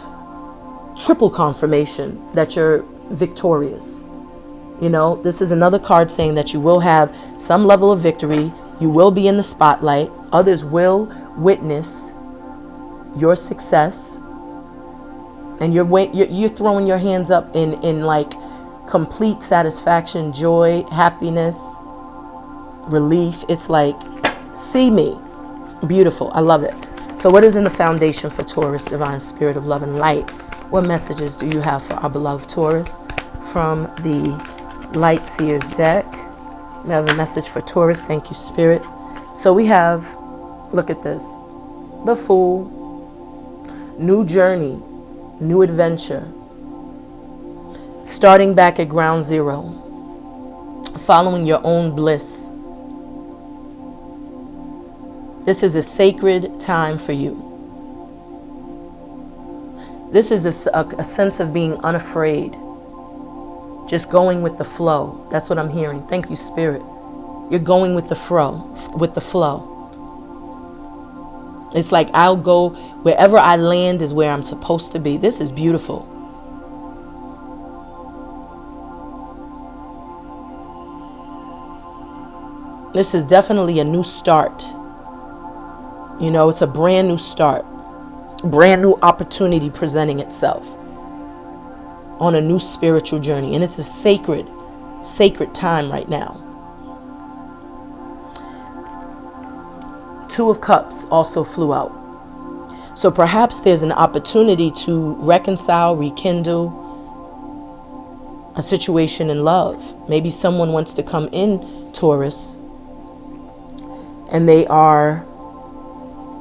triple confirmation that you're victorious. This is another card saying that you will have some level of victory. You will be in the spotlight. Others will witness your success. And you're throwing your hands up in like complete satisfaction, joy, happiness, relief. It's like, see me. Beautiful. I love it. So what is in the foundation for Taurus, divine spirit of love and light? What messages do you have for our beloved Taurus from the Light Seers deck? We have a message for Taurus. Thank you, Spirit. So we have, look at this, the Fool, new journey, new adventure, starting back at ground zero, following your own bliss. This is a sacred time for you. This is a sense of being unafraid, just going with the flow. That's what I'm hearing. Thank you, Spirit. You're going with the flow. It's like I'll go wherever I land is where I'm supposed to be. This is beautiful. This is definitely a new start. It's a brand new start. Brand new opportunity presenting itself on a new spiritual journey. And it's a sacred time right now. 2 of Cups also flew out. So perhaps there's an opportunity to reconcile, rekindle a situation in love. Maybe someone wants to come in, Taurus, and they are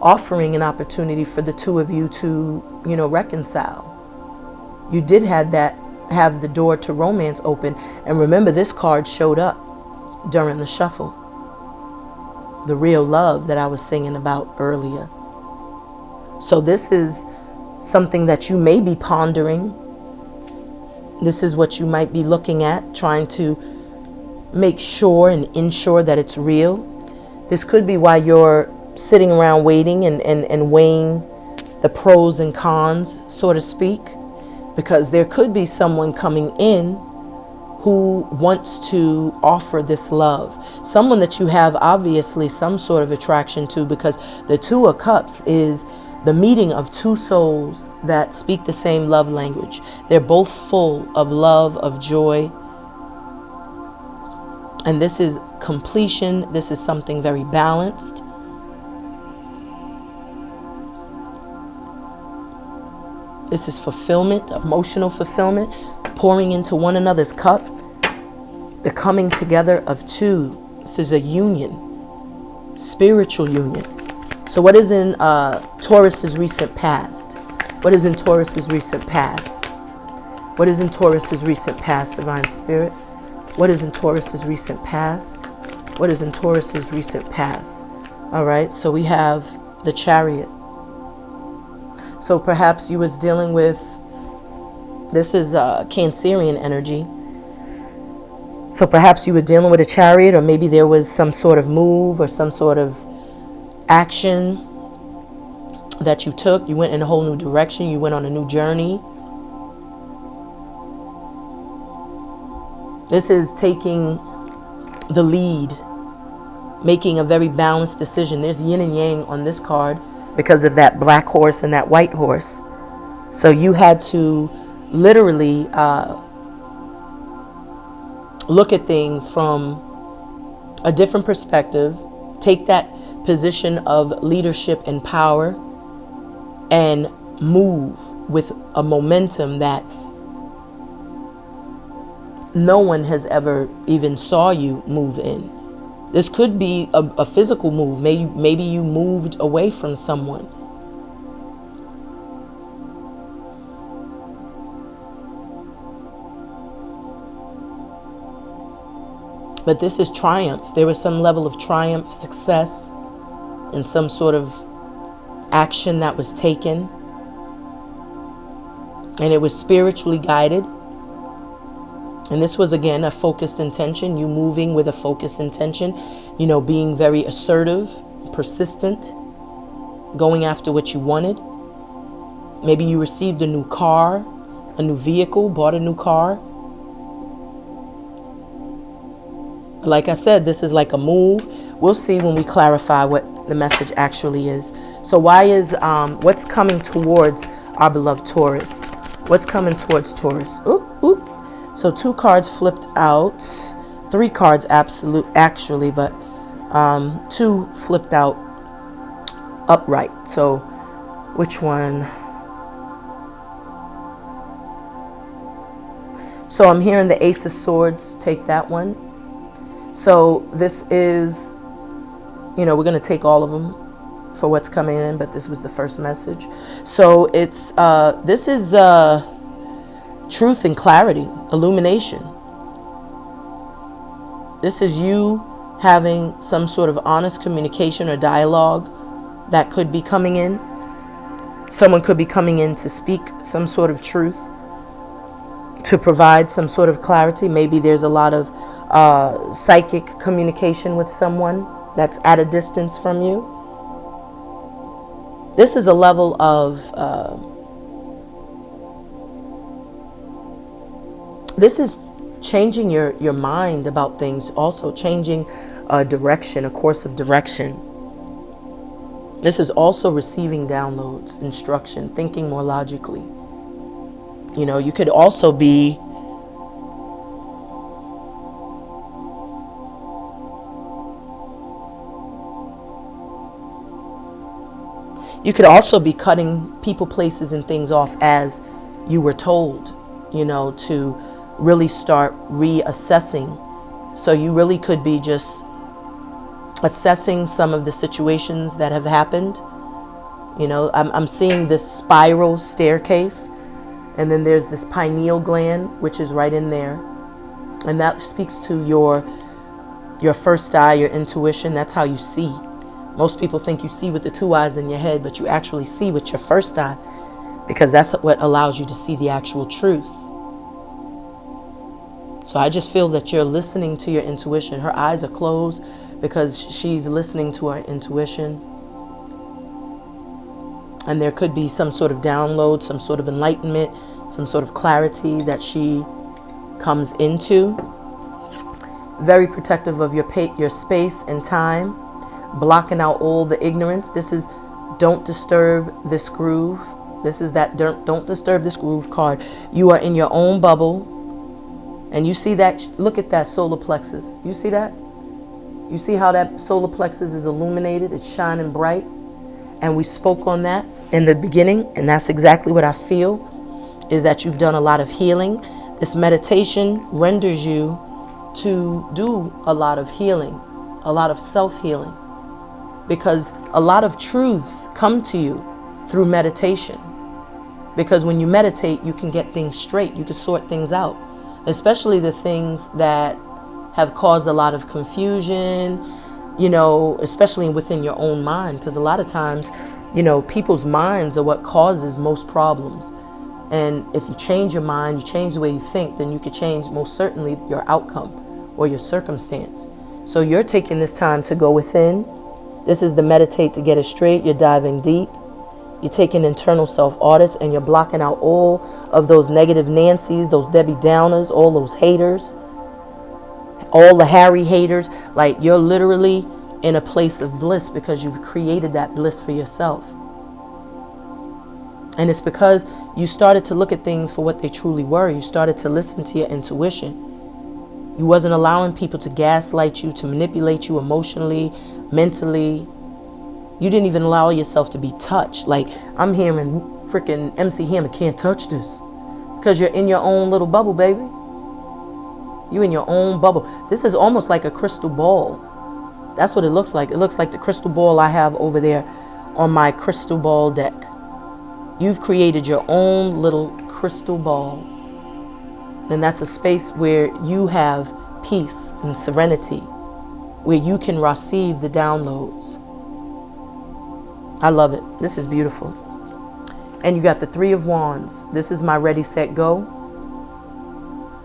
offering an opportunity for the 2 of you to, reconcile. You did have the door to romance open. And remember, this card showed up during the shuffle. The real love that I was singing about earlier. So this is something that you may be pondering. This is what you might be looking at, trying to make sure and ensure that it's real. This could be why you're sitting around waiting and weighing the pros and cons, so to speak, because there could be someone coming in who wants to offer this love. Someone that you have obviously some sort of attraction to, because the 2 of Cups is the meeting of two souls that speak the same love language. They're both full of love, of joy. And this is completion. This is something very balanced. This is fulfillment, emotional fulfillment, pouring into one another's cup. The coming together of two. This is a union, spiritual union. So what is in Taurus's recent past? What is in Taurus's recent past? What is in Taurus's recent past, Divine Spirit? What is in Taurus's recent past? What is in Taurus's recent past? All right, so we have the Chariot. So perhaps you was dealing with, this is Cancerian energy. So perhaps you were dealing with a Chariot, or maybe there was some sort of move or some sort of action that you took. You went in a whole new direction. You went on a new journey. This is taking the lead, making a very balanced decision. There's yin and yang on this card because of that black horse and that white horse. So you had to literally look at things from a different perspective, take that position of leadership and power, and move with a momentum that no one has ever even saw you move in. This could be a physical move. Maybe you moved away from someone. But this is triumph. There was some level of triumph, success, and some sort of action that was taken. And it was spiritually guided. And this was, again, a focused intention. You moving with a focused intention. You know, being very assertive, persistent, going after what you wanted. Maybe you received a new car, a new vehicle, bought a new car. Like I said, this is like a move. We'll see when we clarify what the message actually is. So why is, what's coming towards our beloved Taurus? What's coming towards Taurus? Oop, oop. So 2 cards flipped out. 3 cards actually, but 2 flipped out upright. So which one? So I'm hearing the Ace of Swords. Take that one. So this is, you know, we're going to take all of them for what's coming in, but this was the first message. So it's, this is truth and clarity, illumination. This is you having some sort of honest communication or dialogue that could be coming in. Someone could be coming in to speak some sort of truth, to provide some sort of clarity. Maybe there's a lot of psychic communication with someone that's at a distance from you. This is a level of this is changing your mind about things, also changing a direction, a course of direction. This is also receiving downloads, instruction, thinking more logically. You know, you could also be cutting people, places, and things off as you were told, you know, to really start reassessing. So you really could be just assessing some of the situations that have happened. You know, I'm seeing this spiral staircase, and then there's this pineal gland, which is right in there. And that speaks to your first eye, your intuition. That's how you see. Most people think you see with the 2 eyes in your head, but you actually see with your first eye, because that's what allows you to see the actual truth. So I just feel that you're listening to your intuition. Her eyes are closed because she's listening to her intuition. And there could be some sort of download, some sort of enlightenment, some sort of clarity that she comes into. Very protective of your space and time, blocking out all the ignorance. This is Don't disturb this groove. This is that don't disturb this groove card. You are in your own bubble. And you see that, look at that solar plexus. You see that? You see how that solar plexus is illuminated? It's shining bright. And we spoke on that in the beginning. And that's exactly what I feel, is that you've done a lot of healing. This meditation renders you to do a lot of healing, a lot of self-healing. Because a lot of truths come to you through meditation. Because when you meditate, you can get things straight. You can sort things out. Especially the things that have caused a lot of confusion, you know, especially within your own mind. Because a lot of times, you know, people's minds are what causes most problems. And if you change your mind, you change the way you think, then you could change most certainly your outcome or your circumstance. So you're taking this time to go within. This is the meditate to get it straight. You're diving deep. You're taking internal self-audits, and you're blocking out all of those negative Nancy's, those Debbie Downers, all those haters, all the Harry haters. Like, you're literally in a place of bliss because you've created that bliss for yourself. And it's because you started to look at things for what they truly were. You started to listen to your intuition. You wasn't allowing people to gaslight you, to manipulate you emotionally, mentally. You didn't even allow yourself to be touched. Like, I'm hearing freaking MC Hammer, can't touch this. Because you're in your own little bubble, baby. You in your own bubble. This is almost like a crystal ball. That's what it looks like. It looks like the crystal ball I have over there on my crystal ball deck. You've created your own little crystal ball. And that's a space where you have peace and serenity, where you can receive the downloads. I love it. This is beautiful. And you got the Three of Wands. This is my ready, set, go.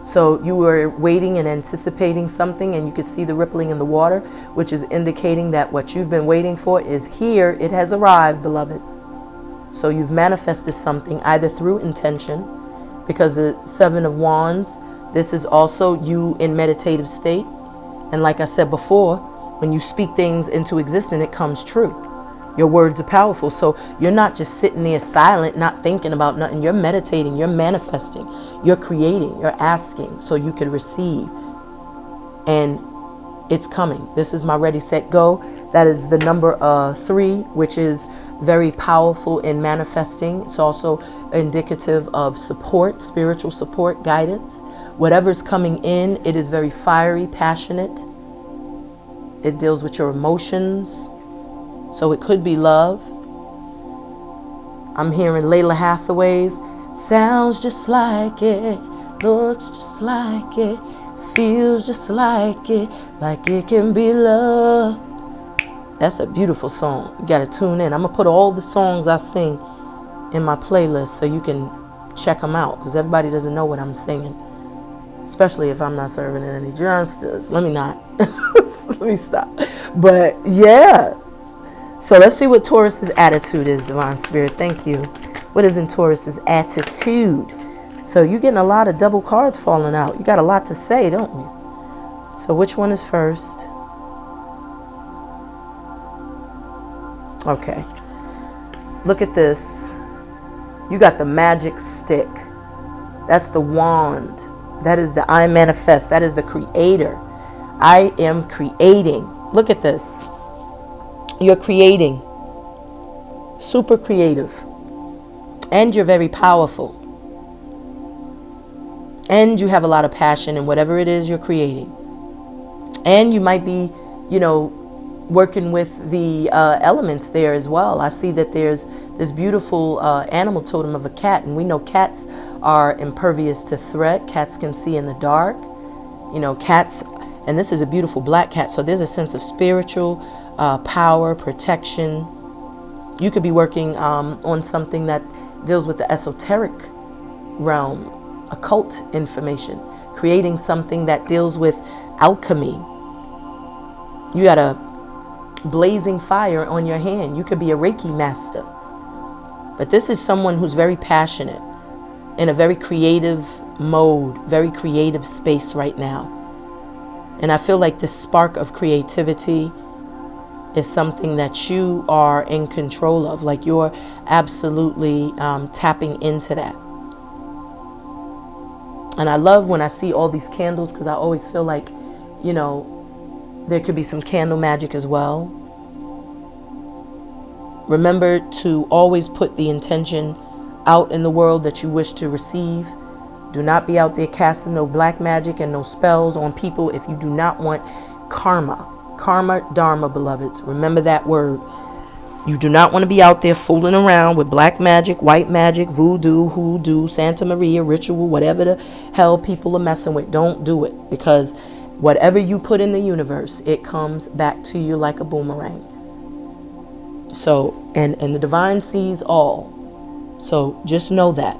So you were waiting and anticipating something, and you could see the rippling in the water, which is indicating that what you've been waiting for is here. It has arrived, beloved. So you've manifested something either through intention, because the Seven of Wands, this is also you in meditative state. And like I said before, when you speak things into existence, it comes true. Your words are powerful. So you're not just sitting there silent, not thinking about nothing. You're meditating, you're manifesting, you're creating, you're asking so you can receive. And it's coming. This is my ready, set, go. That is the number 3, which is very powerful in manifesting. It's also indicative of support, spiritual support, guidance. Whatever's coming in, it is very fiery, passionate. It deals with your emotions. So it could be love. I'm hearing Lalah Hathaway's sounds just like it, looks just like it, feels just like it can be love. That's a beautiful song. You gotta tune in. I'm gonna put all the songs I sing in my playlist so you can check them out, because everybody doesn't know what I'm singing, especially if I'm not serving it any justice. Let me not. Let me stop. But yeah. So let's see what Taurus's attitude is, Divine Spirit. Thank you. What is in Taurus's attitude? So you're getting a lot of double cards falling out. You got a lot to say, don't you? So which one is first? Okay. Look at this. You got the magic stick. That's the wand. That is the I manifest. That is the creator. I am creating. Look at this. You're creating. Super creative. And you're very powerful. And you have a lot of passion in whatever it is you're creating. And you might be, you know, working with the elements there as well. I see that there's this beautiful animal totem of a cat. And we know cats are impervious to threat. Cats can see in the dark. You know, cats, and this is a beautiful black cat. So there's a sense of spiritual power, protection. You could be working on something that deals with the esoteric realm, occult information, creating something that deals with alchemy. You got a blazing fire on your hand. You could be a Reiki master. But this is someone who's very passionate, in a very creative mode, very creative space right now. And I feel like this spark of creativity is something that you are in control of. Like you're absolutely tapping into that. And I love when I see all these candles, because I always feel like, you know, there could be some candle magic as well. Remember to always put the intention out in the world that you wish to receive. Do not be out there casting no black magic and no spells on people if you do not want karma. Karma, dharma, beloveds. Remember that word. You do not want to be out there fooling around with black magic, white magic, voodoo, hoodoo, Santa Maria, ritual, whatever the hell people are messing with. Don't do it, because whatever you put in the universe, it comes back to you like a boomerang. So, and the divine sees all. So just know that.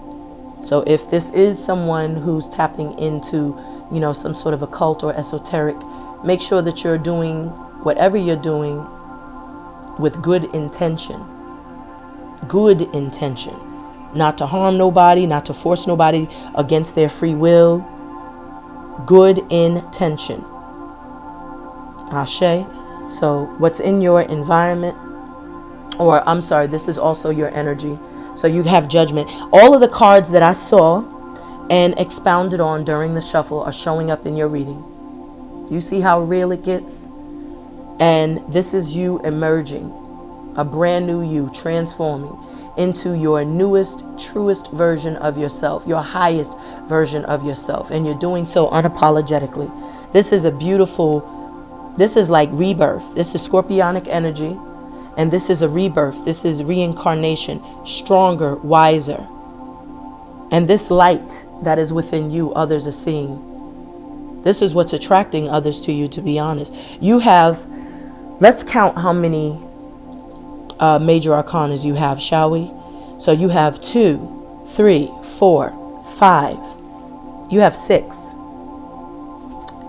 So if this is someone who's tapping into, you know, some sort of occult or esoteric, make sure that you're doing whatever you're doing with good intention. Good intention. Not to harm nobody, not to force nobody against their free will. Good intention. Ashe. So what's in your environment, or I'm sorry, this is also your energy. So you have judgment. All of the cards that I saw and expounded on during the shuffle are showing up in your reading. You see how real it gets? And this is you emerging, a brand new you, transforming into your newest, truest version of yourself, your highest version of yourself. And you're doing so unapologetically. This is a beautiful, this is like rebirth. This is scorpionic energy. And this is a rebirth. This is reincarnation, stronger, wiser. And this light that is within you, others are seeing. This is what's attracting others to you, to be honest. You have, let's count how many major arcanas you have, shall we? So you have 2, 3, 4, 5. You have 6.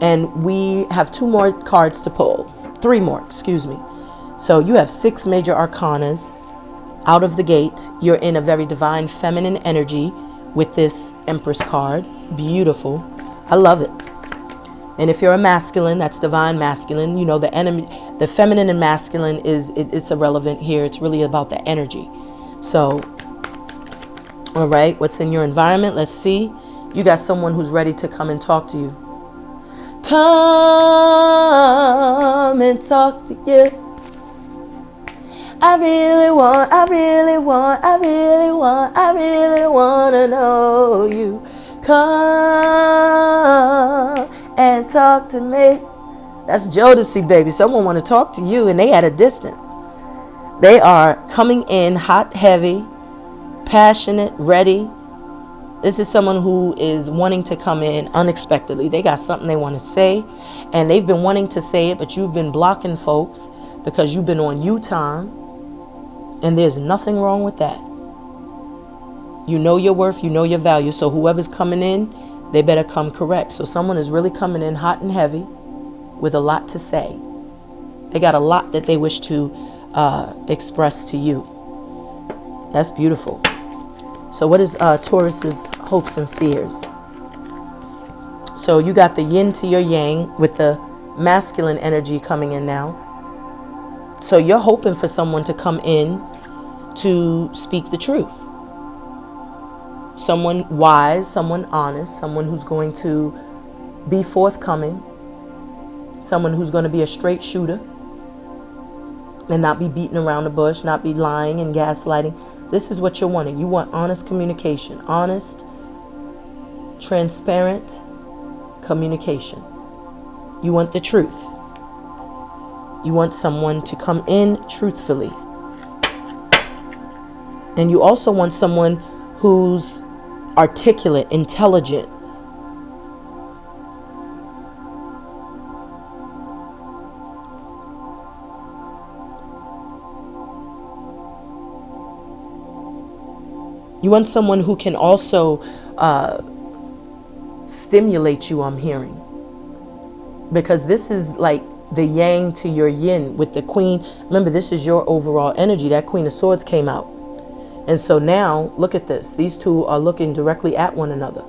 And we have 2 more cards to pull. 3 more, excuse me. So you have 6 major arcanas out of the gate. You're in a very divine feminine energy with this Empress card. Beautiful. I love it. And if you're a masculine, that's divine masculine. You know, the enemy, the feminine and masculine it's irrelevant here. It's really about the energy. So, all right, what's in your environment? Let's see. You got someone who's ready to come and talk to you. Come and talk to you. I really want to know you. Come and talk to me. That's Jodeci, baby. Someone want to talk to you, and they at a distance. They are coming in hot, heavy, passionate, ready. This is someone who is wanting to come in unexpectedly. They got something they want to say, and they've been wanting to say it, but you've been blocking folks because you've been on you time. And there's nothing wrong with that. You know your worth, you know your value. So whoever's coming in, they better come correct. So someone is really coming in hot and heavy with a lot to say. They got a lot that they wish to express to you. That's beautiful. So what is Taurus's hopes and fears? So you got the yin to your yang with the masculine energy coming in now. So you're hoping for someone to come in to speak the truth. Someone wise, someone honest, someone who's going to be forthcoming, someone who's going to be a straight shooter and not be beating around the bush, not be lying and gaslighting. This is what you're wanting. You want honest communication, honest, transparent communication. You want the truth. You want someone to come in truthfully. And you also want someone who's articulate, intelligent. You want someone who can also stimulate you, I'm hearing. Because this is like the yang to your yin with the queen. Remember, this is your overall energy. That Queen of Swords came out. And so now, look at this. These two are looking directly at one another.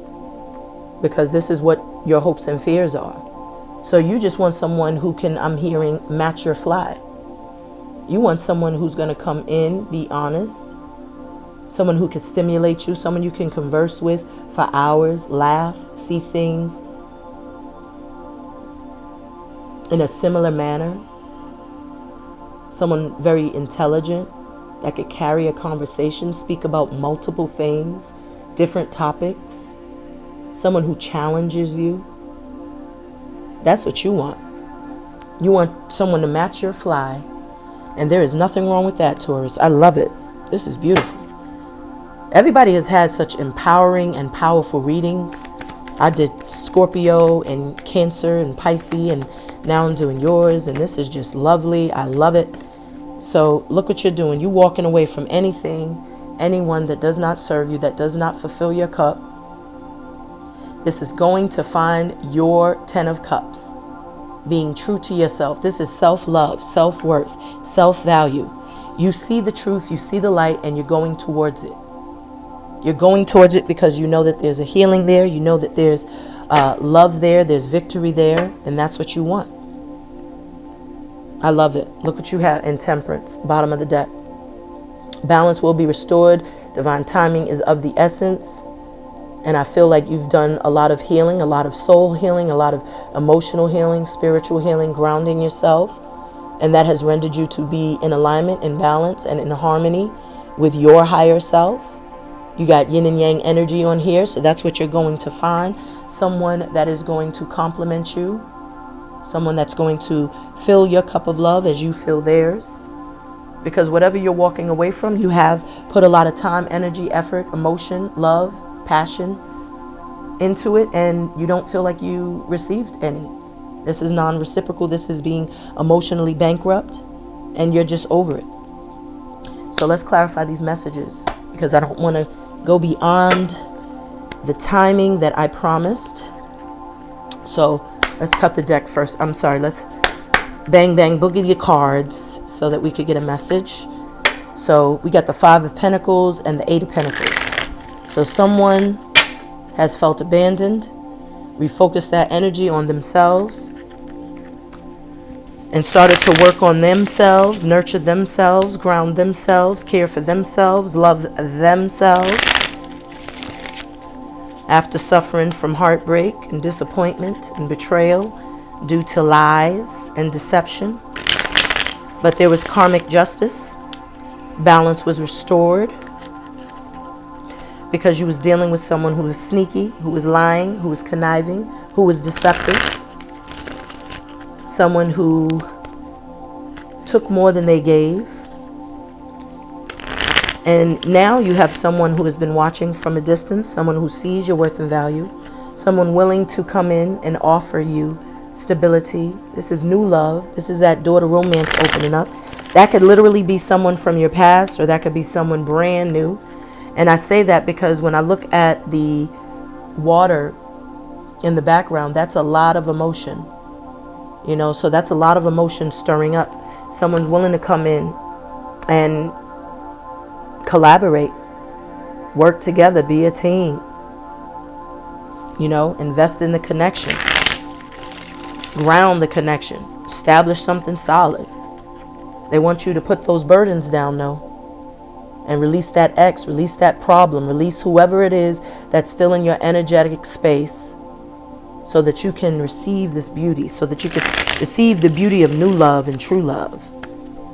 Because this is what your hopes and fears are. So you just want someone who can, I'm hearing, match your fly. You want someone who's going to come in, be honest, someone who can stimulate you, someone you can converse with for hours, laugh, see things in a similar manner. Someone very intelligent that could carry a conversation, speak about multiple things, different topics. Someone who challenges you. That's what you want. You want someone to match your fly. And there is nothing wrong with that, Taurus. I love it. This is beautiful. Everybody has had such empowering and powerful readings. I did Scorpio and Cancer and Pisces, and now I'm doing yours, and this is just lovely. I love it. So look what you're doing. You're walking away from anything, anyone that does not serve you, that does not fulfill your cup. This is going to find your 10 of Cups. Being true to yourself. This is self-love, self-worth, self-value. You see the truth, you see the light, and you're going towards it. You're going towards it because you know that there's a healing there. You know that there's love there. There's victory there. And that's what you want. I love it. Look what you have in Temperance, bottom of the deck. Balance will be restored. Divine timing is of the essence. And I feel like you've done a lot of healing, a lot of soul healing, a lot of emotional healing, spiritual healing, grounding yourself. And that has rendered you to be in alignment, in balance, and in harmony with your higher self. You got yin and yang energy on here, so that's what you're going to find. Someone that is going to compliment you. Someone that's going to fill your cup of love as you fill theirs. Because whatever you're walking away from, you have put a lot of time, energy, effort, emotion, love, passion into it, and you don't feel like you received any. This is non-reciprocal. This is being emotionally bankrupt, and you're just over it. So let's clarify these messages, because I don't want to go beyond the timing that I promised. So let's cut the deck first. I'm sorry, let's bang bang boogie the cards so that we could get a message. So we got the 5 of Pentacles and the 8 of Pentacles. So someone has felt abandoned, refocused that energy on themselves, and started to work on themselves, nurture themselves, ground themselves, care for themselves, love themselves. After suffering from heartbreak and disappointment and betrayal due to lies and deception. But there was karmic justice. Balance was restored. Because you was dealing with someone who was sneaky, who was lying, who was conniving, who was deceptive. Someone who took more than they gave. And now you have someone who has been watching from a distance, someone who sees your worth and value, someone willing to come in and offer you stability. This is new love. This is that daughter romance opening up. That could literally be someone from your past, or that could be someone brand new. And I say that because when I look at the water in the background, that's a lot of emotion. You know, so that's a lot of emotion stirring up. Someone's willing to come in and collaborate, work together, be a team. You know, invest in the connection. Ground the connection. Establish something solid. They want you to put those burdens down, though. And release that ex, release that problem, release whoever it is that's still in your energetic space, so that you can receive this beauty, so that you can receive the beauty of new love and true love.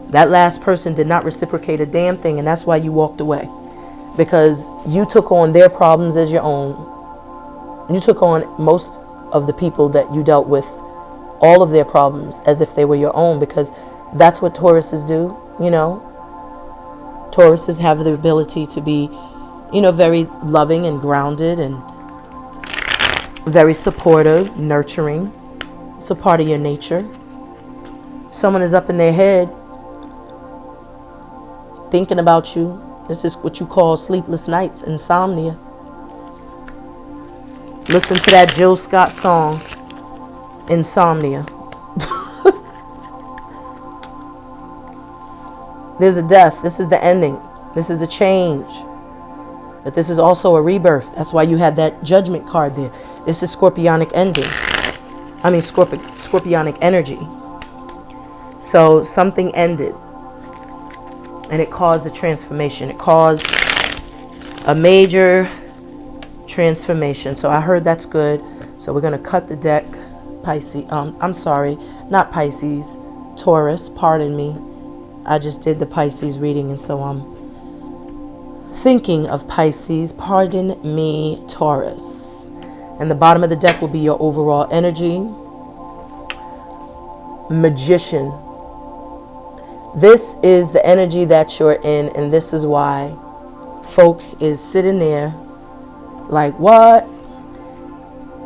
That last person did not reciprocate a damn thing, and that's why you walked away. Because you took on their problems as your own. You took on most of the people that you dealt with, all of their problems, as if they were your own, because that's what Tauruses do, you know. Tauruses have the ability to be, you know, very loving and grounded and very supportive, nurturing. It's a part of your nature. Someone is up in their head thinking about you. This is what you call sleepless nights, insomnia. Listen to that Jill Scott song, Insomnia. There's a death. This is the ending. This is a change. But this is also a rebirth. That's why you had that Judgment card there. This is Scorpionic ending. I mean, Scorpionic energy. So something ended. And it caused a transformation. It caused a major transformation. So I heard that's good. So we're going to cut the deck. Pisces. I'm sorry, not Pisces. Taurus. Pardon me. I just did the Pisces reading, and so I'm thinking of Pisces. Pardon me, Taurus. And the bottom of the deck will be your overall energy. Magician. This is the energy that you're in, and this is why folks is sitting there like, what?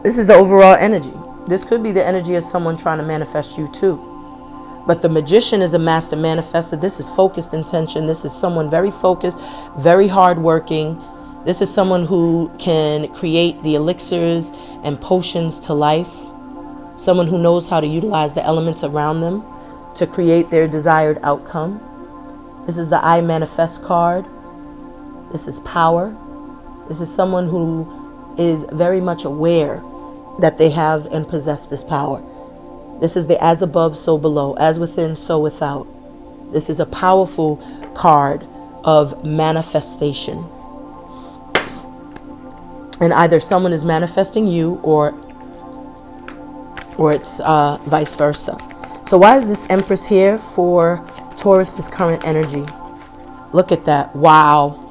This is the overall energy. This could be the energy of someone trying to manifest you too. But the magician is a master manifester. This is focused intention. This is someone very focused, very hardworking. This is someone who can create the elixirs and potions to life. Someone who knows how to utilize the elements around them to create their desired outcome. This is the I Manifest card. This is power. This is someone who is very much aware that they have and possess this power. This is the as above, so below, as within, so without. This is a powerful card of manifestation. And either someone is manifesting you or it's vice versa. So why is this Empress here for Taurus's current energy? Look at that. Wow.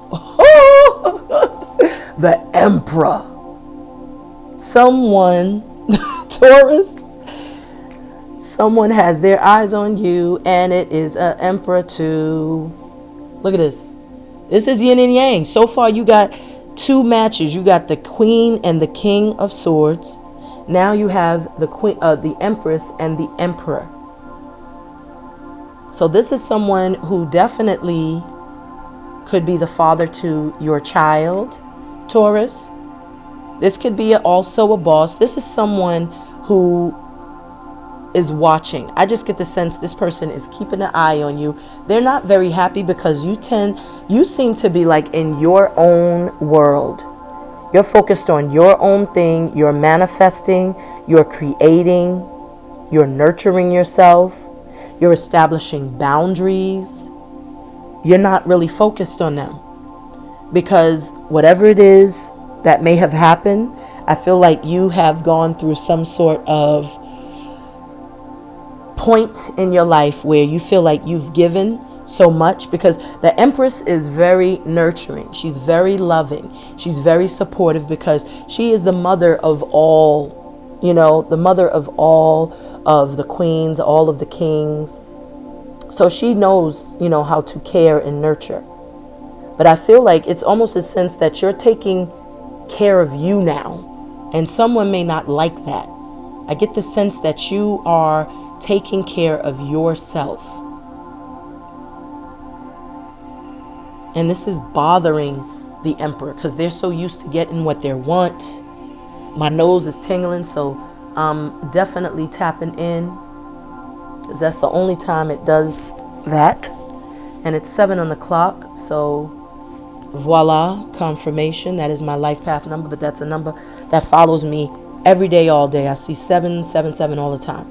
The Emperor. Someone, Taurus, someone has their eyes on you, and it is an Emperor too. Look at this. This is yin and yang. So far you got two matches. You got the Queen and the King of Swords. Now you have the Queen, the Empress and the Emperor. So this is someone who definitely could be the father to your child, Taurus. This could be also a boss. This is someone who is watching. I just get the sense this person is keeping an eye on you. They're not very happy because you seem to be like in your own world. You're focused on your own thing. You're manifesting. You're creating. You're nurturing yourself. You're establishing boundaries. You're not really focused on them. Because whatever it is that may have happened, I feel like you have gone through some sort of point in your life where you feel like you've given so much, because the Empress is very nurturing. She's very loving. She's very supportive because she is the mother of all, the mother of all of the queens, all of the kings. So she knows, how to care and nurture. But I feel like it's almost a sense that you're taking care of you now, and someone may not like that. I get the sense that you are taking care of yourself, and this is bothering the Emperor because they're so used to getting what they want. My nose is tingling, so I'm definitely tapping in because that's the only time it does that. And it's 7 on the clock, so voila, confirmation. That is my life path number, but that's a number that follows me every day, all day. I see 777 all the time.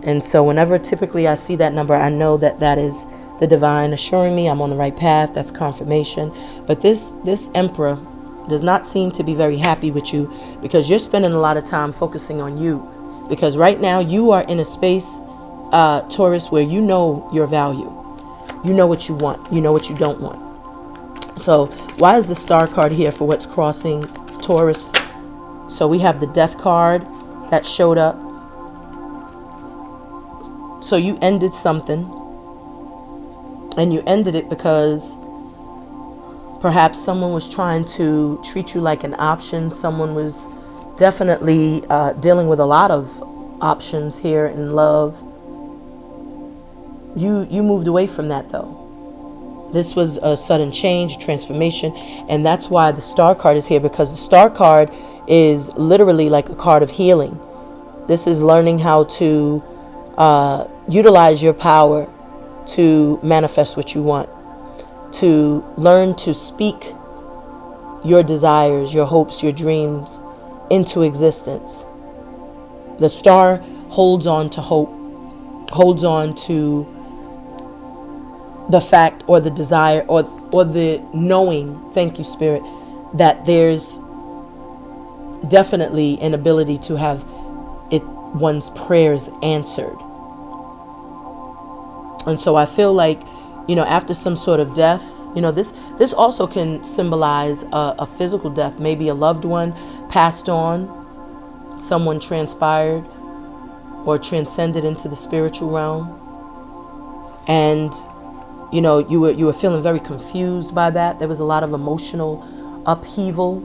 And so whenever typically I see that number, I know that that is the divine assuring me I'm on the right path. That's confirmation. But this Emperor does not seem to be very happy with you because you're spending a lot of time focusing on you. Because right now you are in a space, Taurus, where you know your value. You know what you want. You know what you don't want. So why is the Star card here for what's crossing Taurus? So we have the Death card that showed up. So you ended something, and you ended it because perhaps someone was trying to treat you like an option. Someone was definitely dealing with a lot of options here in love. You moved away from that though. This was a sudden change, transformation, and that's why the Star card is here, because the Star card is literally like a card of healing. This is learning how to utilize your power to manifest what you want, to learn to speak your desires, your hopes, your dreams into existence. The Star holds on to hope, holds on to the fact or the desire or the knowing, thank you, Spirit, that there's definitely an ability to have one's prayers answered. And so I feel like, after some sort of death, this also can symbolize a physical death, maybe a loved one passed on, someone transpired or transcended into the spiritual realm, and you were feeling very confused by that. There was a lot of emotional upheaval,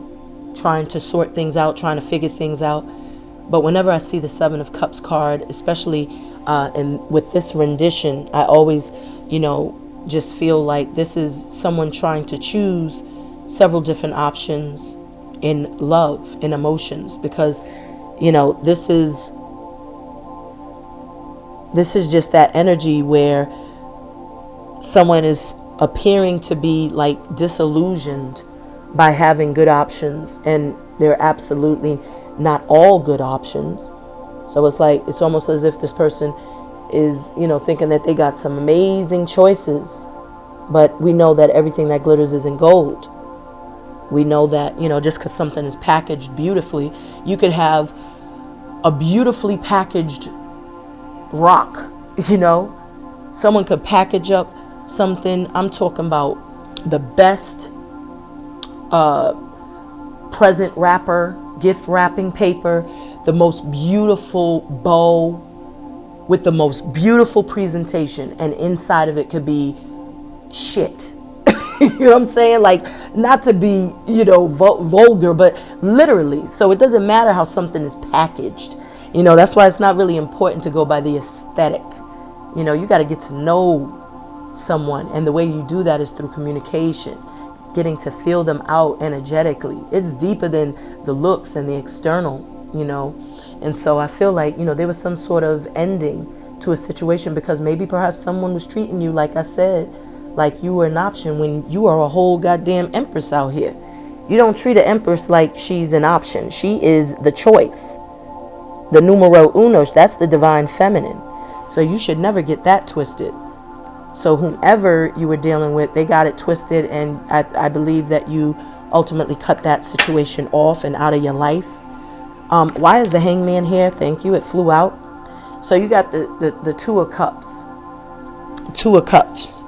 trying to sort things out, trying to figure things out. But whenever I see the Seven of Cups card, especially and with this rendition, I always, just feel like this is someone trying to choose several different options in love, in emotions, because, this is just that energy where someone is appearing to be like disillusioned by having good options, and they're absolutely not all good options. So it's almost as if this person is, thinking that they got some amazing choices, but we know that everything that glitters isn't gold. We know that, just because something is packaged beautifully, you could have a beautifully packaged rock, someone could package up something. I'm talking about the best present wrapper, gift wrapping paper, the most beautiful bow with the most beautiful presentation, and inside of it could be shit. You know what I'm saying? Like, not to be, vulgar, but literally. So it doesn't matter how something is packaged. That's why it's not really important to go by the aesthetic. You got to get to know someone, and the way you do that is through communication, getting to feel them out energetically. It's deeper than the looks and the external, and so I feel like, there was some sort of ending to a situation, because maybe perhaps someone was treating you, like I said, like you were an option, when you are a whole goddamn empress out here. You don't treat an empress like she's an option. She is the choice, the numero uno. That's the divine feminine. So you should never get that twisted. So whomever you were dealing with, they got it twisted, and I believe that you ultimately cut that situation off and out of your life. Why is the Hangman here? Thank you. It flew out. So you got the Two of Cups. Two of Cups.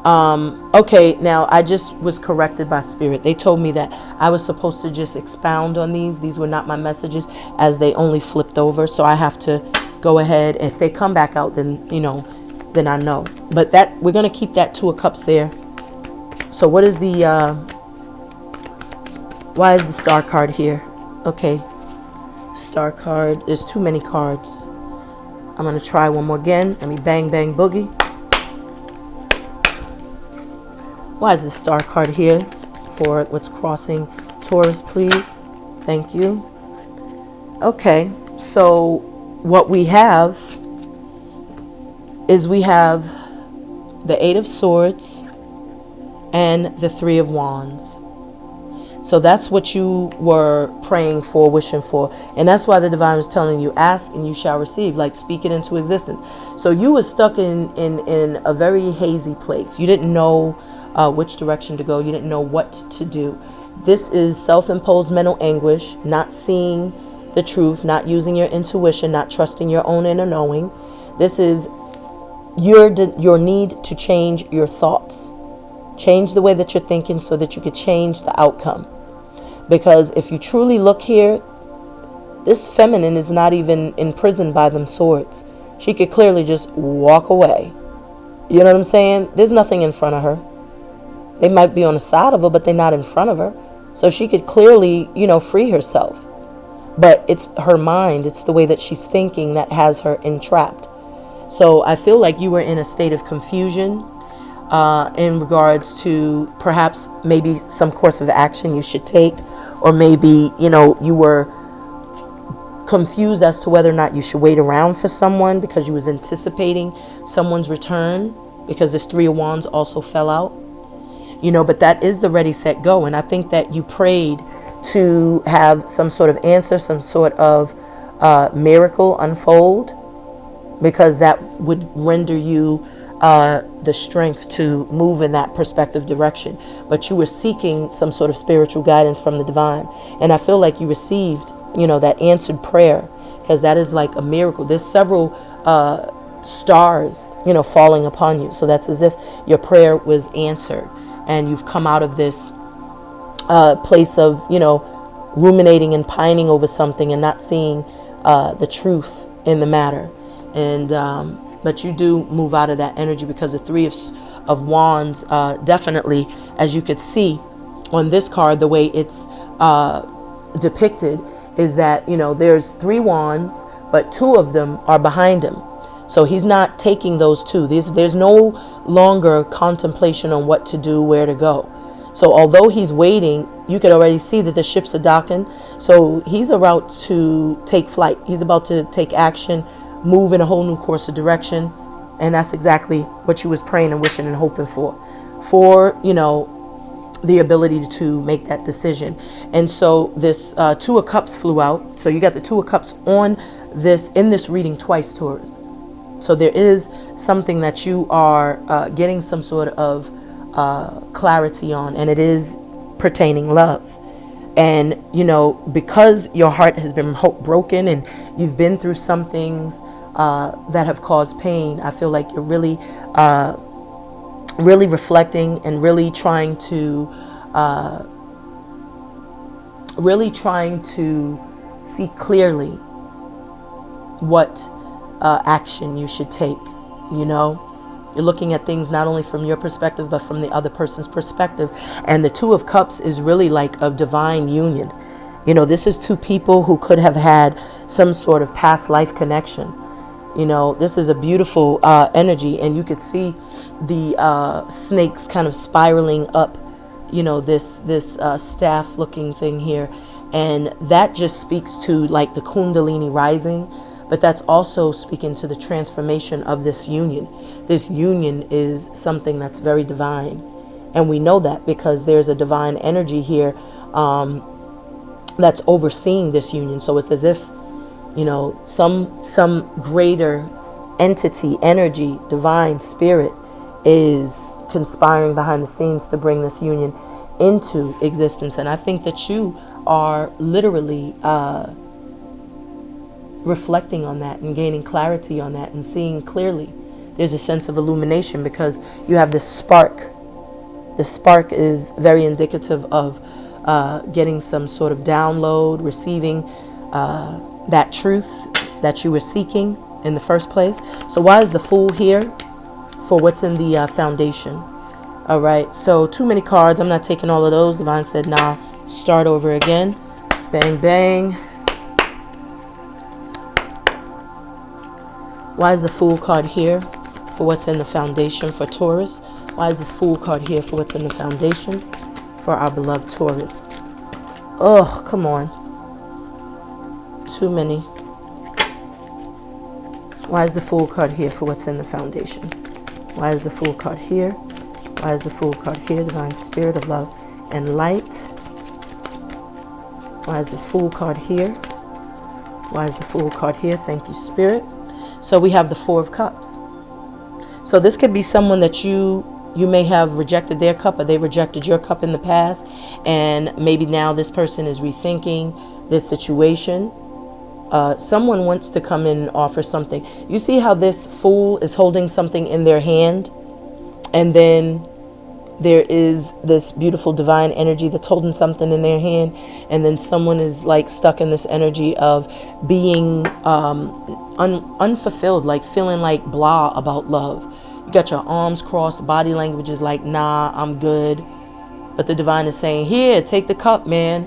Okay, now I just was corrected by Spirit. They told me that I was supposed to just expound on these. These were not my messages, as they only flipped over. So I have to go ahead. If they come back out, then, then I know. But that we're going to keep that Two of Cups there. So what is the, why is the Star card here? Okay. Star card. There's too many cards. I'm going to try one more again. Let me bang, bang, boogie. Why is the Star card here for what's crossing Taurus, please? Thank you. Okay. So what we have is we have the Eight of Swords and the Three of Wands. So that's what you were praying for, wishing for. And that's why the divine was telling you, ask and you shall receive, like speak it into existence. So you were stuck in a very hazy place. You didn't know which direction to go. You didn't know what to do. This is self-imposed mental anguish, not seeing the truth, not using your intuition, not trusting your own inner knowing. This is your need to change your thoughts. Change the way that you're thinking so that you could change the outcome. Because if you truly look here, this feminine is not even imprisoned by them swords. She could clearly just walk away. You know what I'm saying? There's nothing in front of her. They might be on the side of her, but they're not in front of her. So she could clearly, free herself. But it's her mind, it's the way that she's thinking that has her entrapped. So I feel like you were in a state of confusion in regards to perhaps maybe some course of action you should take, or maybe, you were confused as to whether or not you should wait around for someone because you was anticipating someone's return, because this Three of Wands also fell out. But that is the ready, set, go. And I think that you prayed to have some sort of answer, some sort of miracle unfold, because that would render you the strength to move in that perspective direction. But you were seeking some sort of spiritual guidance from the divine. And I feel like you received, that answered prayer, because that is like a miracle. There's several stars, falling upon you. So that's as if your prayer was answered and you've come out of this place of, ruminating and pining over something and not seeing the truth in the matter. And but you do move out of that energy, because the Three of Wands definitely, as you could see on this card, the way it's depicted is that, there's 3 wands, but 2 of them are behind him. So he's not taking those 2. There's no longer contemplation on what to do, where to go. So although he's waiting, you could already see that the ships are docking. So he's about to take flight. He's about to take action, move in a whole new course of direction. And that's exactly what you was praying and wishing and hoping for, the ability to make that decision. And so this 2 of Cups flew out. So you got the 2 of Cups in this reading twice, Taurus. So there is something that you are getting some sort of clarity on, and it is pertaining love. And because your heart has been broken and you've been through some things that have caused pain, I feel like you're really reflecting and really trying to see clearly what action you should take. You're looking at things not only from your perspective, but from the other person's perspective. And the 2 of Cups is really like a divine union. This is 2 people who could have had some sort of past life connection. This is a beautiful energy, and you could see the snakes kind of spiraling up, this staff looking thing here. And that just speaks to like the Kundalini rising. But that's also speaking to the transformation of this union. This union is something that's very divine. And we know that because there's a divine energy here that's overseeing this union. So it's as if, some greater entity, energy, divine spirit is conspiring behind the scenes to bring this union into existence. And I think that you are literally reflecting on that and gaining clarity on that and seeing clearly. There's a sense of illumination because you have this spark. The spark is very indicative of getting some sort of download, receiving that truth that you were seeking in the first place. So why is the Fool here? For what's in the foundation. All right, so too many cards. I'm not taking all of those. Divine said, nah, start over again. Bang, bang. Why is the Fool card here for what's in the foundation for Taurus? Why is this Fool card here for what's in the foundation for our beloved Taurus? Oh, come on. Too many. Why is the Fool card here for what's in the foundation? Why is the Fool card here? Why is the Fool card here? Divine Spirit of love and light. Why is this Fool card here? Why is the Fool card here? Thank you, Spirit. So we have the 4 of Cups. So this could be someone that you may have rejected their cup, or they rejected your cup in the past, and maybe now this person is rethinking this situation. Someone wants to come in and offer something. You see how this Fool is holding something in their hand, and then there is this beautiful divine energy that's holding something in their hand, and then someone is like stuck in this energy of being unfulfilled, like feeling like blah about love. You got your arms crossed, body language is like, nah, I'm good. But the divine is saying, here, take the cup, man.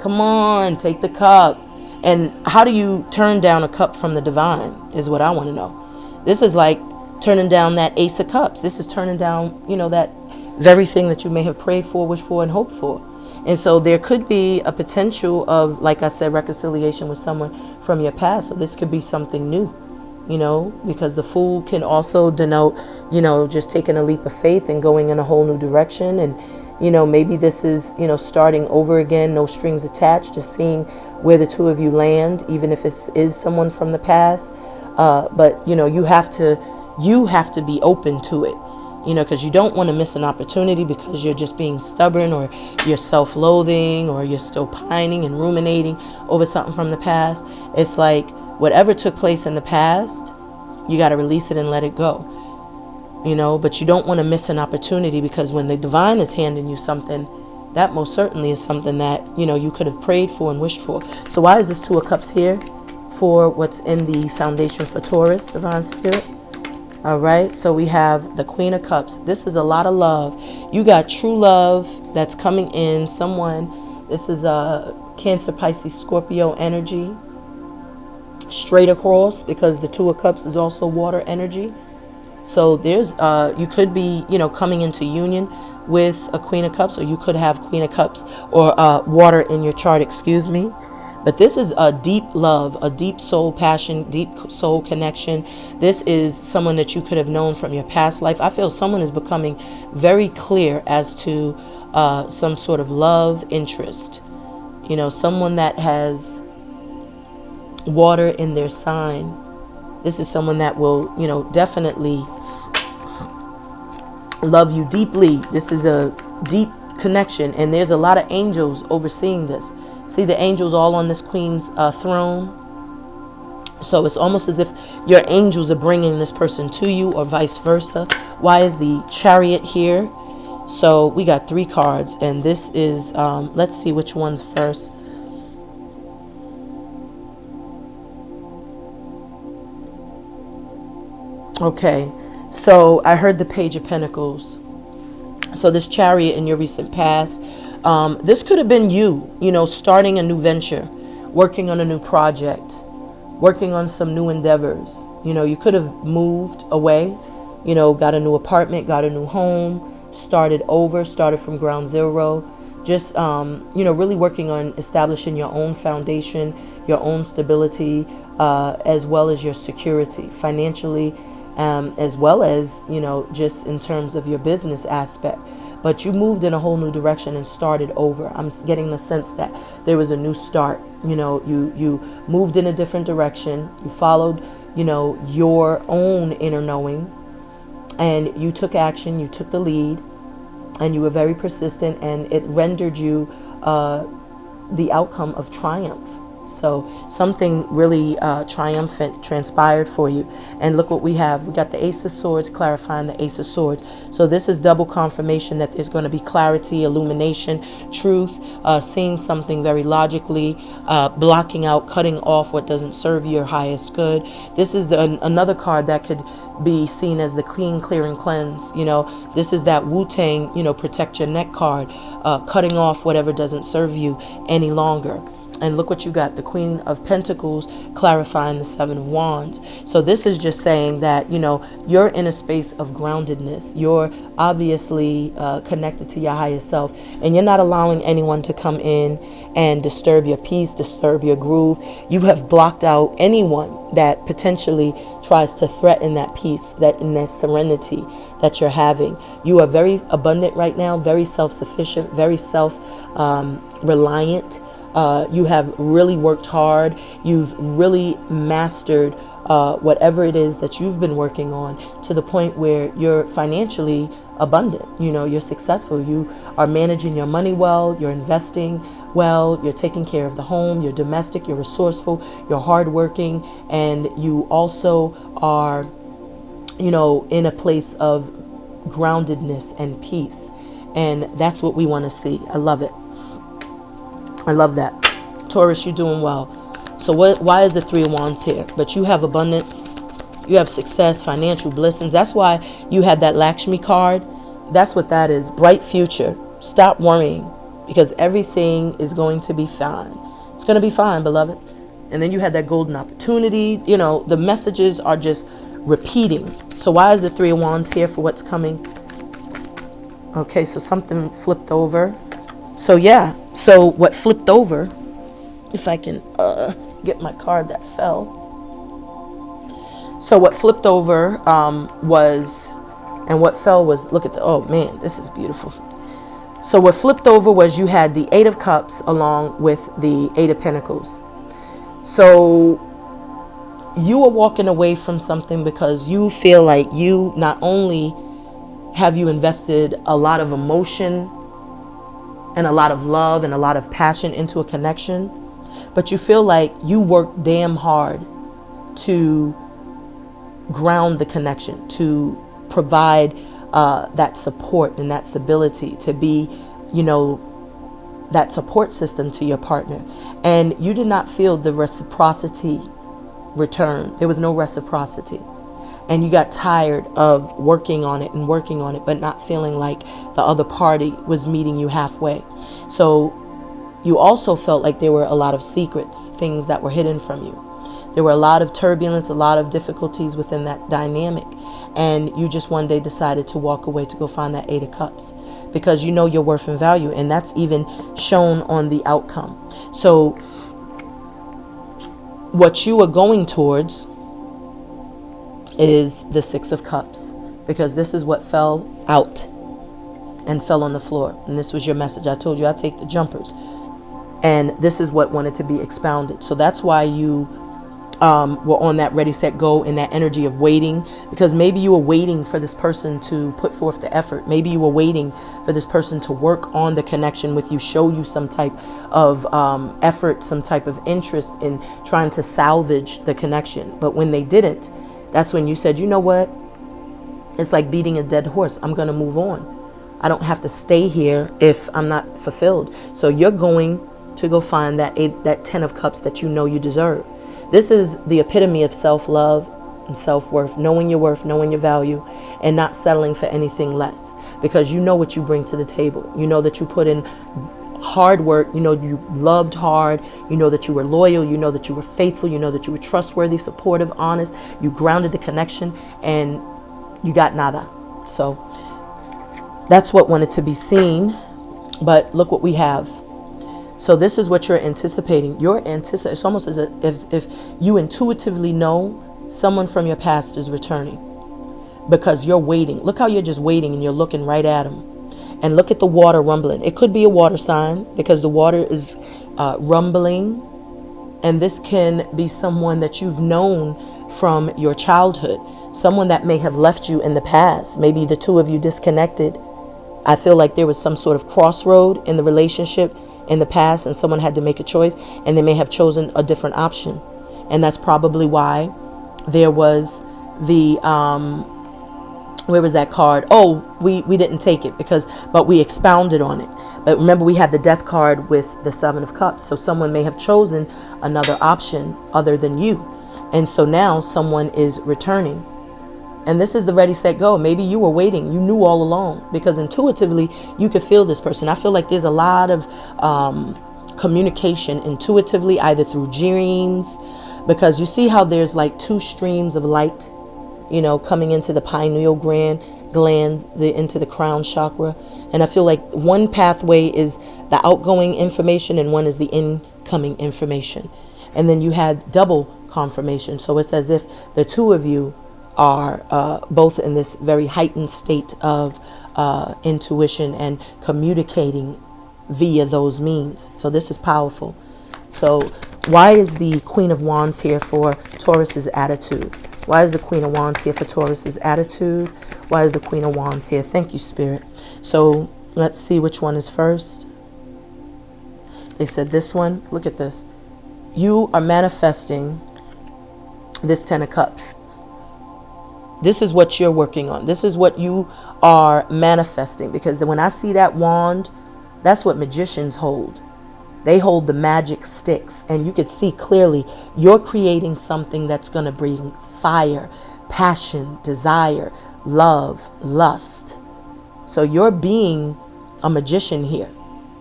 Come on, take the cup. And how do you turn down a cup from the divine is what I want to know. This is like turning down that Ace of Cups. This is turning down, that very thing that you may have prayed for, wished for, and hoped for. And so there could be a potential of, like I said, reconciliation with someone from your past. So this could be something new, because the Fool can also denote, just taking a leap of faith and going in a whole new direction. And, maybe this is, starting over again, no strings attached, just seeing where the 2 of you land, even if it is someone from the past. But, you have to you have to be open to it, you know, because you don't want to miss an opportunity because you're just being stubborn, or you're self-loathing, or you're still pining and ruminating over something from the past. It's like whatever took place in the past, you got to release it and let it go, you know. But you don't want to miss an opportunity, because when the divine is handing you something, that most certainly is something that, you know, you could have prayed for and wished for. So why is this Two of Cups here? For what's in the foundation for Taurus, divine spirit. All right, so we have the Queen of Cups. This is a lot of love. You got true love that's coming in. Someone, this is a Cancer, Pisces, Scorpio energy, straight across, because the Two of Cups is also water energy. So there's, you could be, you know, coming into union with a Queen of Cups, or you could have Queen of Cups or water in your chart, excuse me. But this is a deep love, a deep soul passion, deep soul connection. This is someone that you could have known from your past life. I feel someone is becoming very clear as to some sort of love interest. You know, someone that has water in their sign. This is someone that will, you know, definitely love you deeply. This is a deep connection, and there's a lot of angels overseeing this. See the angels all on this queen's throne. So it's almost as if your angels are bringing this person to you, or vice versa. Why is the Chariot here? So we got 3 cards, and this is, let's see which one's first. Okay, so I heard the Page of Pentacles. So this Chariot in your recent past, this could have been you, you know, starting a new venture, working on a new project, working on some new endeavors. You know, you could have moved away, you know, got a new apartment, got a new home, started over, started from ground zero. Just, you know, really working on establishing your own foundation, your own stability, as well as your security financially, as well as, you know, just in terms of your business aspect. But you moved in a whole new direction and started over. I'm getting the sense that there was a new start. You know, you moved in a different direction. You followed, you know, your own inner knowing, and you took action. You took the lead, and you were very persistent, and it rendered you the outcome of triumph. So something really triumphant transpired for you. And look what we have. We got the Ace of Swords, clarifying the Ace of Swords. So this is double confirmation that there's going to be clarity, illumination, truth, seeing something very logically, blocking out, cutting off what doesn't serve your highest good. This is another card that could be seen as the clean, clear, and cleanse. You know, this is that Wu-Tang, you know, protect your neck card, cutting off whatever doesn't serve you any longer. And look what you got, the Queen of Pentacles, clarifying the Seven of Wands. So this is just saying that, you know, you're in a space of groundedness. You're obviously connected to your higher self, and you're not allowing anyone to come in and disturb your peace, disturb your groove. You have blocked out anyone that potentially tries to threaten that peace, that in that serenity that you're having. You are very abundant right now, very self-sufficient, very self-reliant. You have really worked hard. You've really mastered whatever it is that you've been working on, to the point where you're financially abundant. You know, you're successful. You are managing your money well. You're investing well. You're taking care of the home. You're domestic. You're resourceful. You're hardworking. And you also are, you know, in a place of groundedness and peace. And that's what we want to see. I love it. I love that. Taurus, you're doing well. So why is the Three of Wands here? But you have abundance. You have success, financial blessings. That's why you had that Lakshmi card. That's what that is. Bright future. Stop worrying, because everything is going to be fine. It's going to be fine, beloved. And then you had that golden opportunity. You know, the messages are just repeating. So why is the Three of Wands here for what's coming? Okay, so something flipped over. So yeah, so what flipped over, if I can get my card that fell. So what flipped over was, and what fell was, look at the, oh man, this is beautiful. So what flipped over was you had the Eight of Cups along with the Eight of Pentacles. So you are walking away from something because you feel like you not only have you invested a lot of emotion and a lot of love and a lot of passion into a connection, but you feel like you worked damn hard to ground the connection, to provide that support and that stability, to be, that support system to your partner. And you did not feel the reciprocity return. There was no reciprocity. And you got tired of working on it, but not feeling like the other party was meeting you halfway. So you also felt like there were a lot of secrets, things that were hidden from you. There were a lot of turbulence, a lot of difficulties within that dynamic. And you just one day decided to walk away to go find that Eight of Cups, because you know your worth and value. And that's even shown on the outcome. So what you are going towards is the Six of Cups, because this is what fell out and fell on the floor. And this was your message. I told you I'd take the jumpers. And this is what wanted to be expounded. So that's why you were on that ready, set, go, in that energy of waiting, because maybe you were waiting for this person to put forth the effort. Maybe you were waiting for this person to work on the connection with you, show you some type of effort, some type of interest in trying to salvage the connection. But when they didn't, that's when you said, you know what? It's like beating a dead horse. I'm going to move on. I don't have to stay here if I'm not fulfilled. So you're going to go find that 10 of Cups that you know you deserve. This is the epitome of self-love and self-worth, knowing your worth, knowing your value, and not settling for anything less, because you know what you bring to the table. You know that you put in hard work. You know you loved hard. You know that you were loyal. You know that you were faithful. You know that you were trustworthy, supportive, honest. You grounded the connection, and you got nada. So that's what wanted to be seen. But look what we have. So this is what you're anticipating. It's almost as if you intuitively know someone from your past is returning, because you're waiting. Look how you're just waiting and you're looking right at them. And look at the water rumbling. It could be a water sign, because the water is rumbling. And this can be someone that you've known from your childhood. Someone that may have left you in the past. Maybe the two of you disconnected. I feel like there was some sort of crossroad in the relationship in the past, and someone had to make a choice, and they may have chosen a different option. And that's probably why there was the where was that card? Oh, we didn't take it but we expounded on it. But remember, we had the Death card with the Seven of Cups. So someone may have chosen another option other than you. And so now someone is returning. And this is the ready, set, go. Maybe you were waiting. You knew all along, because intuitively you could feel this person. I feel like there's a lot of communication intuitively, either through dreams, because you see how there's like two streams of light, coming into the pineal gland, into the crown chakra. And I feel like one pathway is the outgoing information and one is the incoming information. And then you had double confirmation. So it's as if the two of you are both in this very heightened state of intuition and communicating via those means. So this is powerful. So why is the Queen of Wands here for Taurus's attitude? Why is the Queen of Wands here for Taurus's attitude? Why is the Queen of Wands here? Thank you, Spirit. So let's see which one is first. They said this one. Look at this. You are manifesting this 10 of Cups. This is what you're working on. This is what you are manifesting. Because when I see that wand, that's what magicians hold. They hold the magic sticks. And you could see clearly you're creating something that's going to bring fire, passion, desire, love, lust. So you're being a magician here.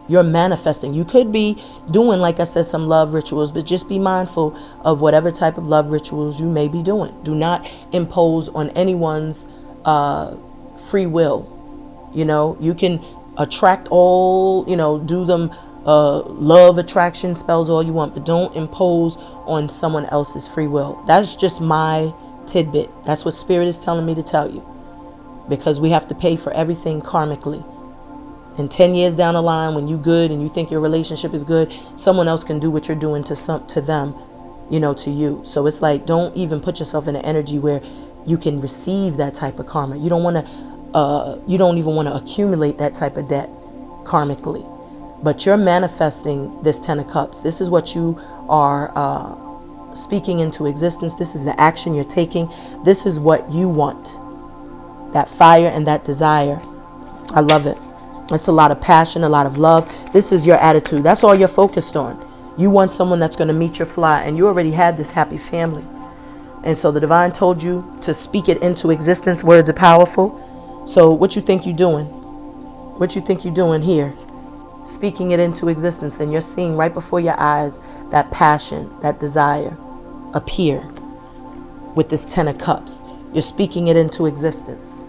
You're manifesting. You could be doing, like I said, some love rituals, but just be mindful of whatever type of love rituals you may be doing. Do not impose on anyone's free will. You can attract all, do them love attraction spells all you want, but don't impose on someone else's free will. That's just my tidbit. That's what Spirit is telling me to tell you, because we have to pay for everything karmically. And 10 years down the line, when you good and you think your relationship is good, someone else can do what you're doing to them you know, to you. So it's like, don't even put yourself in an energy where you can receive that type of karma. You don't want to, you don't even want to accumulate that type of debt karmically. But you're manifesting this 10 of Cups. This is what you are speaking into existence. This is the action you're taking. This is what you want. That fire and that desire. I love it. It's a lot of passion, a lot of love. This is your attitude. That's all you're focused on. You want someone that's going to meet your fly, and you already had this happy family. And so the divine told you to speak it into existence. Words are powerful. So what you think you're doing? What you think you're doing here? Speaking it into existence, and you're seeing right before your eyes that passion, that desire appear with this 10 of Cups. You're speaking it into existence.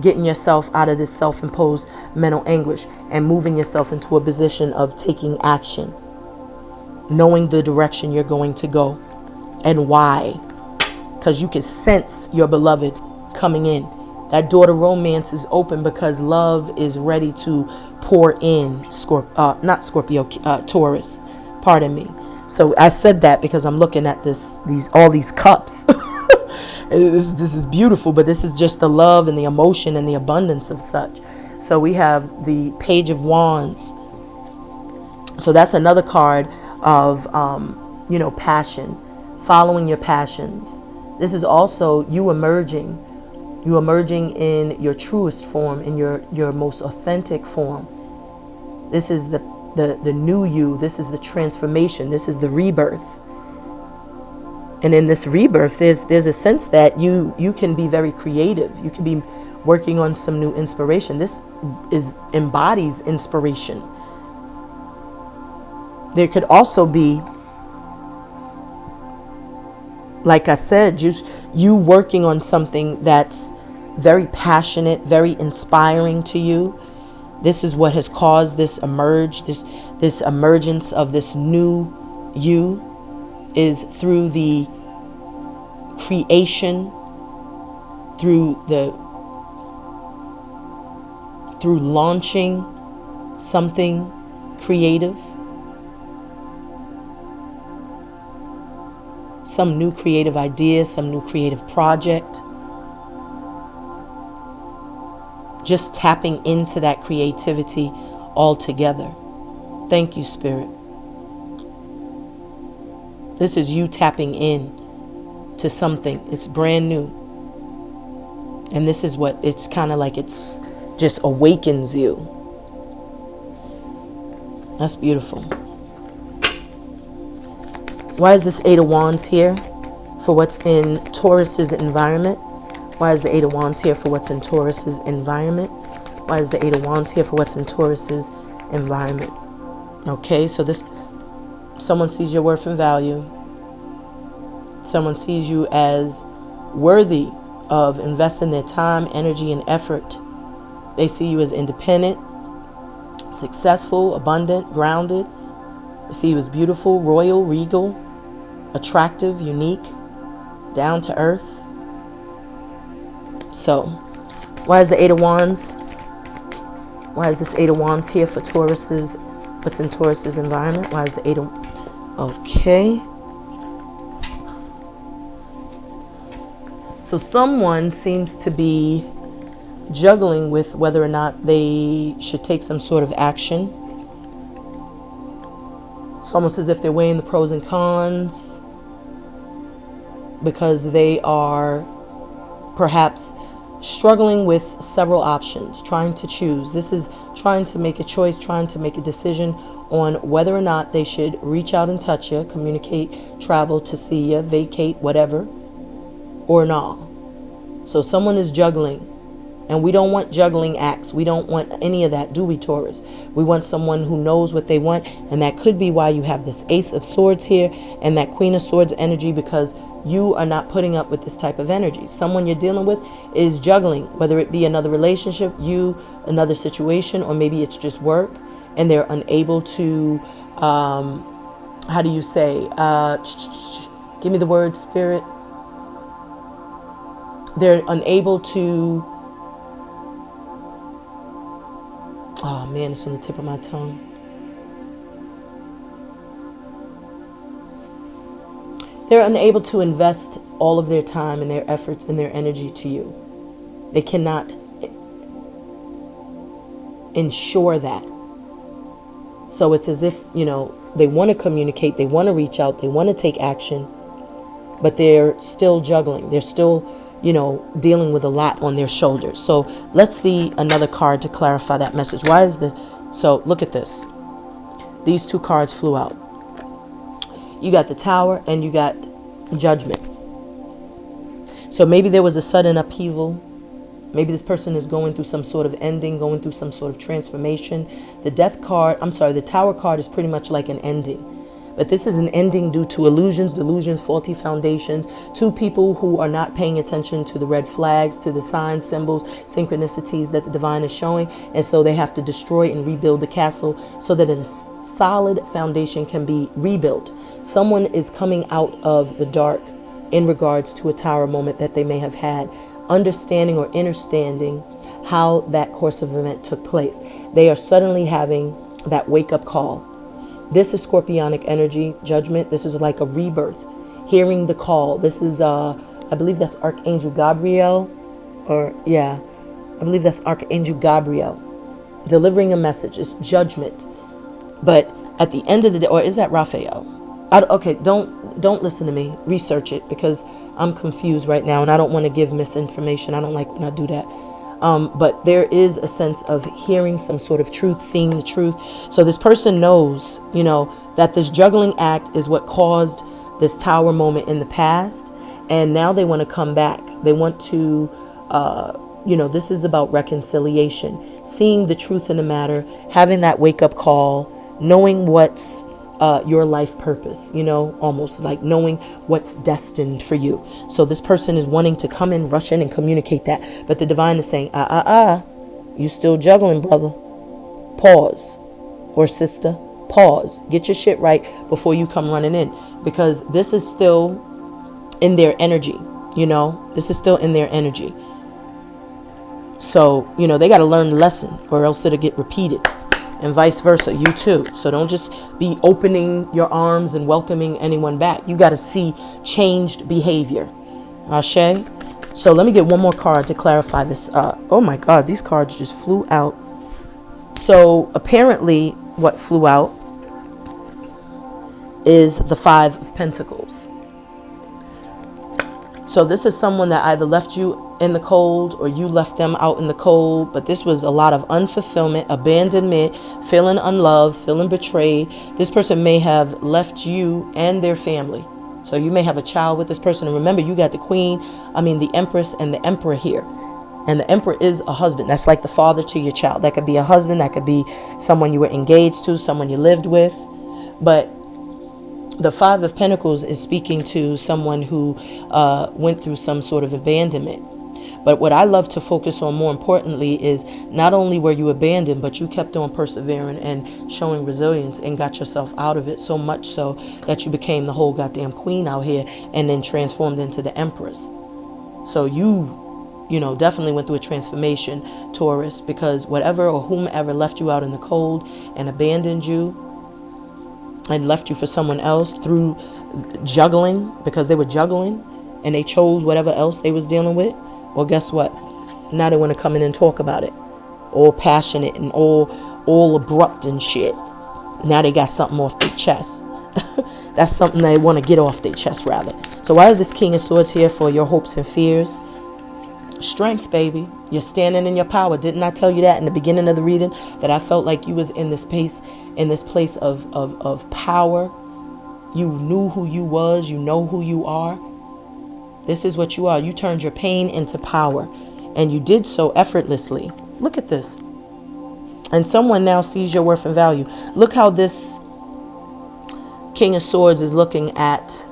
Getting yourself out of this self-imposed mental anguish and moving yourself into a position of taking action. Knowing the direction you're going to go and why. Because you can sense your beloved coming in. That door to romance is open because love is ready to pour in. Taurus. Pardon me. So I said that because I'm looking at all these cups. This is beautiful, but this is just the love and the emotion and the abundance of such. So we have the Page of Wands. So that's another card of, you know, passion, following your passions. This is also you emerging in your truest form, in your most authentic form. This is the new you. This is the transformation. This is the rebirth. And in this rebirth, there's a sense that you can be very creative. You can be working on some new inspiration. This embodies inspiration. There could also be, like I said, you working on something that's very passionate, very inspiring to you. This is what has caused this emergence of this new you, is through the creation, through launching something creative, some new creative idea, some new creative project. Just tapping into that creativity altogether. Thank you, Spirit. This is you tapping in to something. It's brand new. And this is what it's kind of like, it's just awakens you. That's beautiful. Why is this 8 of Wands here for what's in Taurus's environment? Why is the 8 of Wands here for what's in Taurus's environment? Why is the 8 of Wands here for what's in Taurus's environment? Okay, so someone sees your worth and value. Someone sees you as worthy of investing their time, energy, and effort. They see you as independent, successful, abundant, grounded. They see you as beautiful, royal, regal, attractive, unique, down to earth. So, why is the 8 of Wands? Why is this 8 of Wands here for Taurus's, what's in Taurus's environment? Why is the 8 of... Okay. So someone seems to be juggling with whether or not they should take some sort of action. It's almost as if they're weighing the pros and cons because they are perhaps struggling with several options, trying to choose. This is trying to make a choice, trying to make a decision on whether or not they should reach out and touch you, communicate, travel to see you, vacate, whatever, or not. So someone is juggling, and we don't want juggling acts. We don't want any of that, do we, Taurus? We want someone who knows what they want, and that could be why you have this Ace of Swords here and that Queen of Swords energy, because you are not putting up with this type of energy. Someone you're dealing with is juggling, whether it be another relationship, another situation, or maybe it's just work, and they're unable to, how do you say, give me the word, Spirit. They're unable to, oh man, it's on the tip of my tongue. They're unable to invest all of their time and their efforts and their energy to you. They cannot ensure that. So it's as if, they want to communicate, they want to reach out, they want to take action, but they're still juggling. They're still, dealing with a lot on their shoulders. So let's see another card to clarify that message. So look at this. These two cards flew out. You got the Tower and you got Judgment. So maybe there was a sudden upheaval. Maybe this person is going through some sort of ending, going through some sort of transformation. The the Tower card is pretty much like an ending. But this is an ending due to illusions, delusions, faulty foundations, to people who are not paying attention to the red flags, to the signs, symbols, synchronicities that the divine is showing. And so they have to destroy and rebuild the castle so that a solid foundation can be rebuilt. Someone is coming out of the dark in regards to a Tower moment that they may have had, understanding or understanding how that course of event took place. They are suddenly having that wake-up call. This is Scorpionic energy, Judgment. This is like a rebirth, hearing the call. This is, I believe that's Archangel Gabriel, I believe that's Archangel Gabriel, delivering a message. It's judgment. But at the end of the day, or is that Raphael? Okay, don't listen to me. Research it, because I'm confused right now and I don't want to give misinformation. I don't like when I do that. But there is a sense of hearing some sort of truth, seeing the truth. So this person knows, that this juggling act is what caused this Tower moment in the past. And now they want to come back. They want to, this is about reconciliation, seeing the truth in the matter, having that wake up call, knowing what's your life purpose, almost like knowing what's destined for you. So this person is wanting to come in, rush in and communicate that. But the divine is saying, you still juggling, brother. Pause. Or sister, pause. Get your shit right before you come running in. Because this is still in their energy, This is still in their energy. So, they got to learn the lesson or else it'll get repeated. And vice versa, you too. So don't just be opening your arms and welcoming anyone back. You got to see changed behavior. Ashe? So let me get one more card to clarify this. Oh my God, these cards just flew out. So apparently what flew out is the Five of Pentacles. So this is someone that either left you in the cold or you left them out in the cold. But this was a lot of unfulfillment, abandonment, feeling unloved, feeling betrayed. This person may have left you and their family. So you may have a child with this person. And remember, you got the Empress and the Emperor here. And the Emperor is a husband. That's like the father to your child. That could be a husband. That could be someone you were engaged to, someone you lived with. But the Five of Pentacles is speaking to someone who went through some sort of abandonment. But what I love to focus on more importantly is not only were you abandoned, but you kept on persevering and showing resilience and got yourself out of it, so much so that you became the whole goddamn queen out here and then transformed into the Empress. So you definitely went through a transformation, Taurus, because whatever or whomever left you out in the cold and abandoned you and left you for someone else through juggling, because they were juggling and they chose whatever else they was dealing with. Well, guess what? Now they want to come in and talk about it. All passionate and all abrupt and shit. Now they got something off their chest. That's something they want to get off their chest, rather. So why is this King of Swords here? For your hopes and fears. Strength, baby. You're standing in your power. Didn't I tell you that in the beginning of the reading? That I felt like you was in this place of power. You knew who you was. You know who you are. This is what you are. You turned your pain into power. And you did so effortlessly. Look at this. And someone now sees your worth and value. Look how this King of Swords is looking at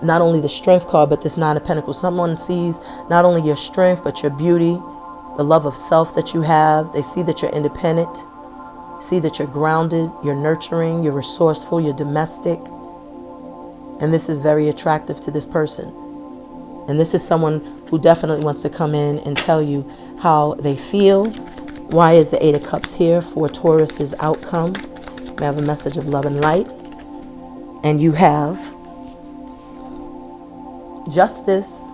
not only the Strength card, but this Nine of Pentacles. Someone sees not only your strength, but your beauty, the love of self that you have. They see that you're independent. See that you're grounded, you're nurturing, you're resourceful, you're domestic. And this is very attractive to this person. And this is someone who definitely wants to come in and tell you how they feel. Why is the Eight of Cups here? For Taurus's outcome. We have a message of love and light. And you have Justice.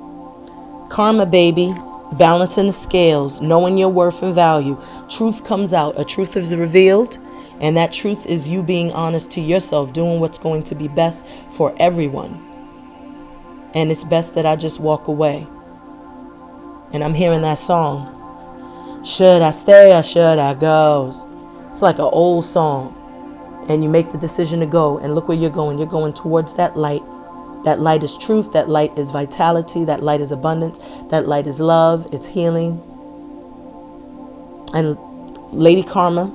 Karma, baby. Balancing the scales, knowing your worth and value. Truth comes out. A truth is revealed, and that truth is you being honest to yourself, doing what's going to be best for everyone. And it's best that I just walk away. And I'm hearing that song. Should I stay or should I go? It's like an old song. And you make the decision to go, and look where you're going. You're going towards that light. That light is truth. That light is vitality. That light is abundance. That light is love. It's healing. And Lady Karma,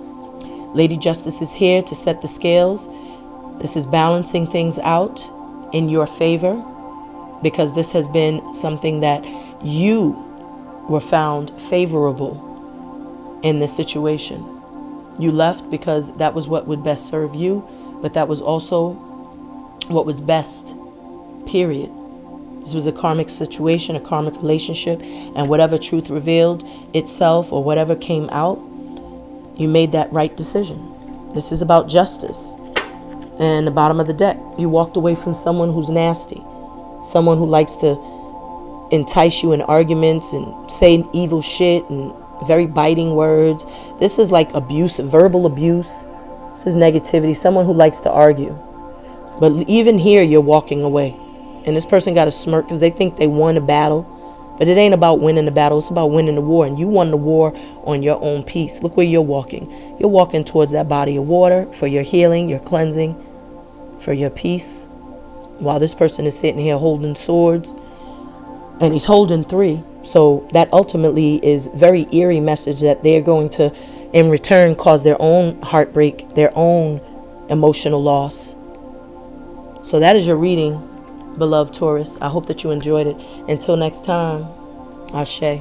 Lady Justice is here to set the scales. This is balancing things out in your favor, because this has been something that you were found favorable in this situation. You left because that was what would best serve you, but that was also what was best. Period. This was a karmic situation, a karmic relationship, and whatever truth revealed itself or whatever came out, you made that right decision. This is about justice. And the bottom of the deck, you walked away from someone who's nasty, someone who likes to entice you in arguments and say evil shit and very biting words. This is like abuse, verbal abuse. This is negativity, someone who likes to argue. But even here, you're walking away. And this person got a smirk because they think they won a battle. But it ain't about winning the battle. It's about winning the war. And you won the war on your own peace. Look where you're walking. You're walking towards that body of water for your healing, your cleansing, for your peace. While this person is sitting here holding swords. And he's holding 3. So that ultimately is very eerie message that they're going to, in return, cause their own heartbreak, their own emotional loss. So that is your reading, beloved Taurus. I hope that you enjoyed it. Until next time, Ashe.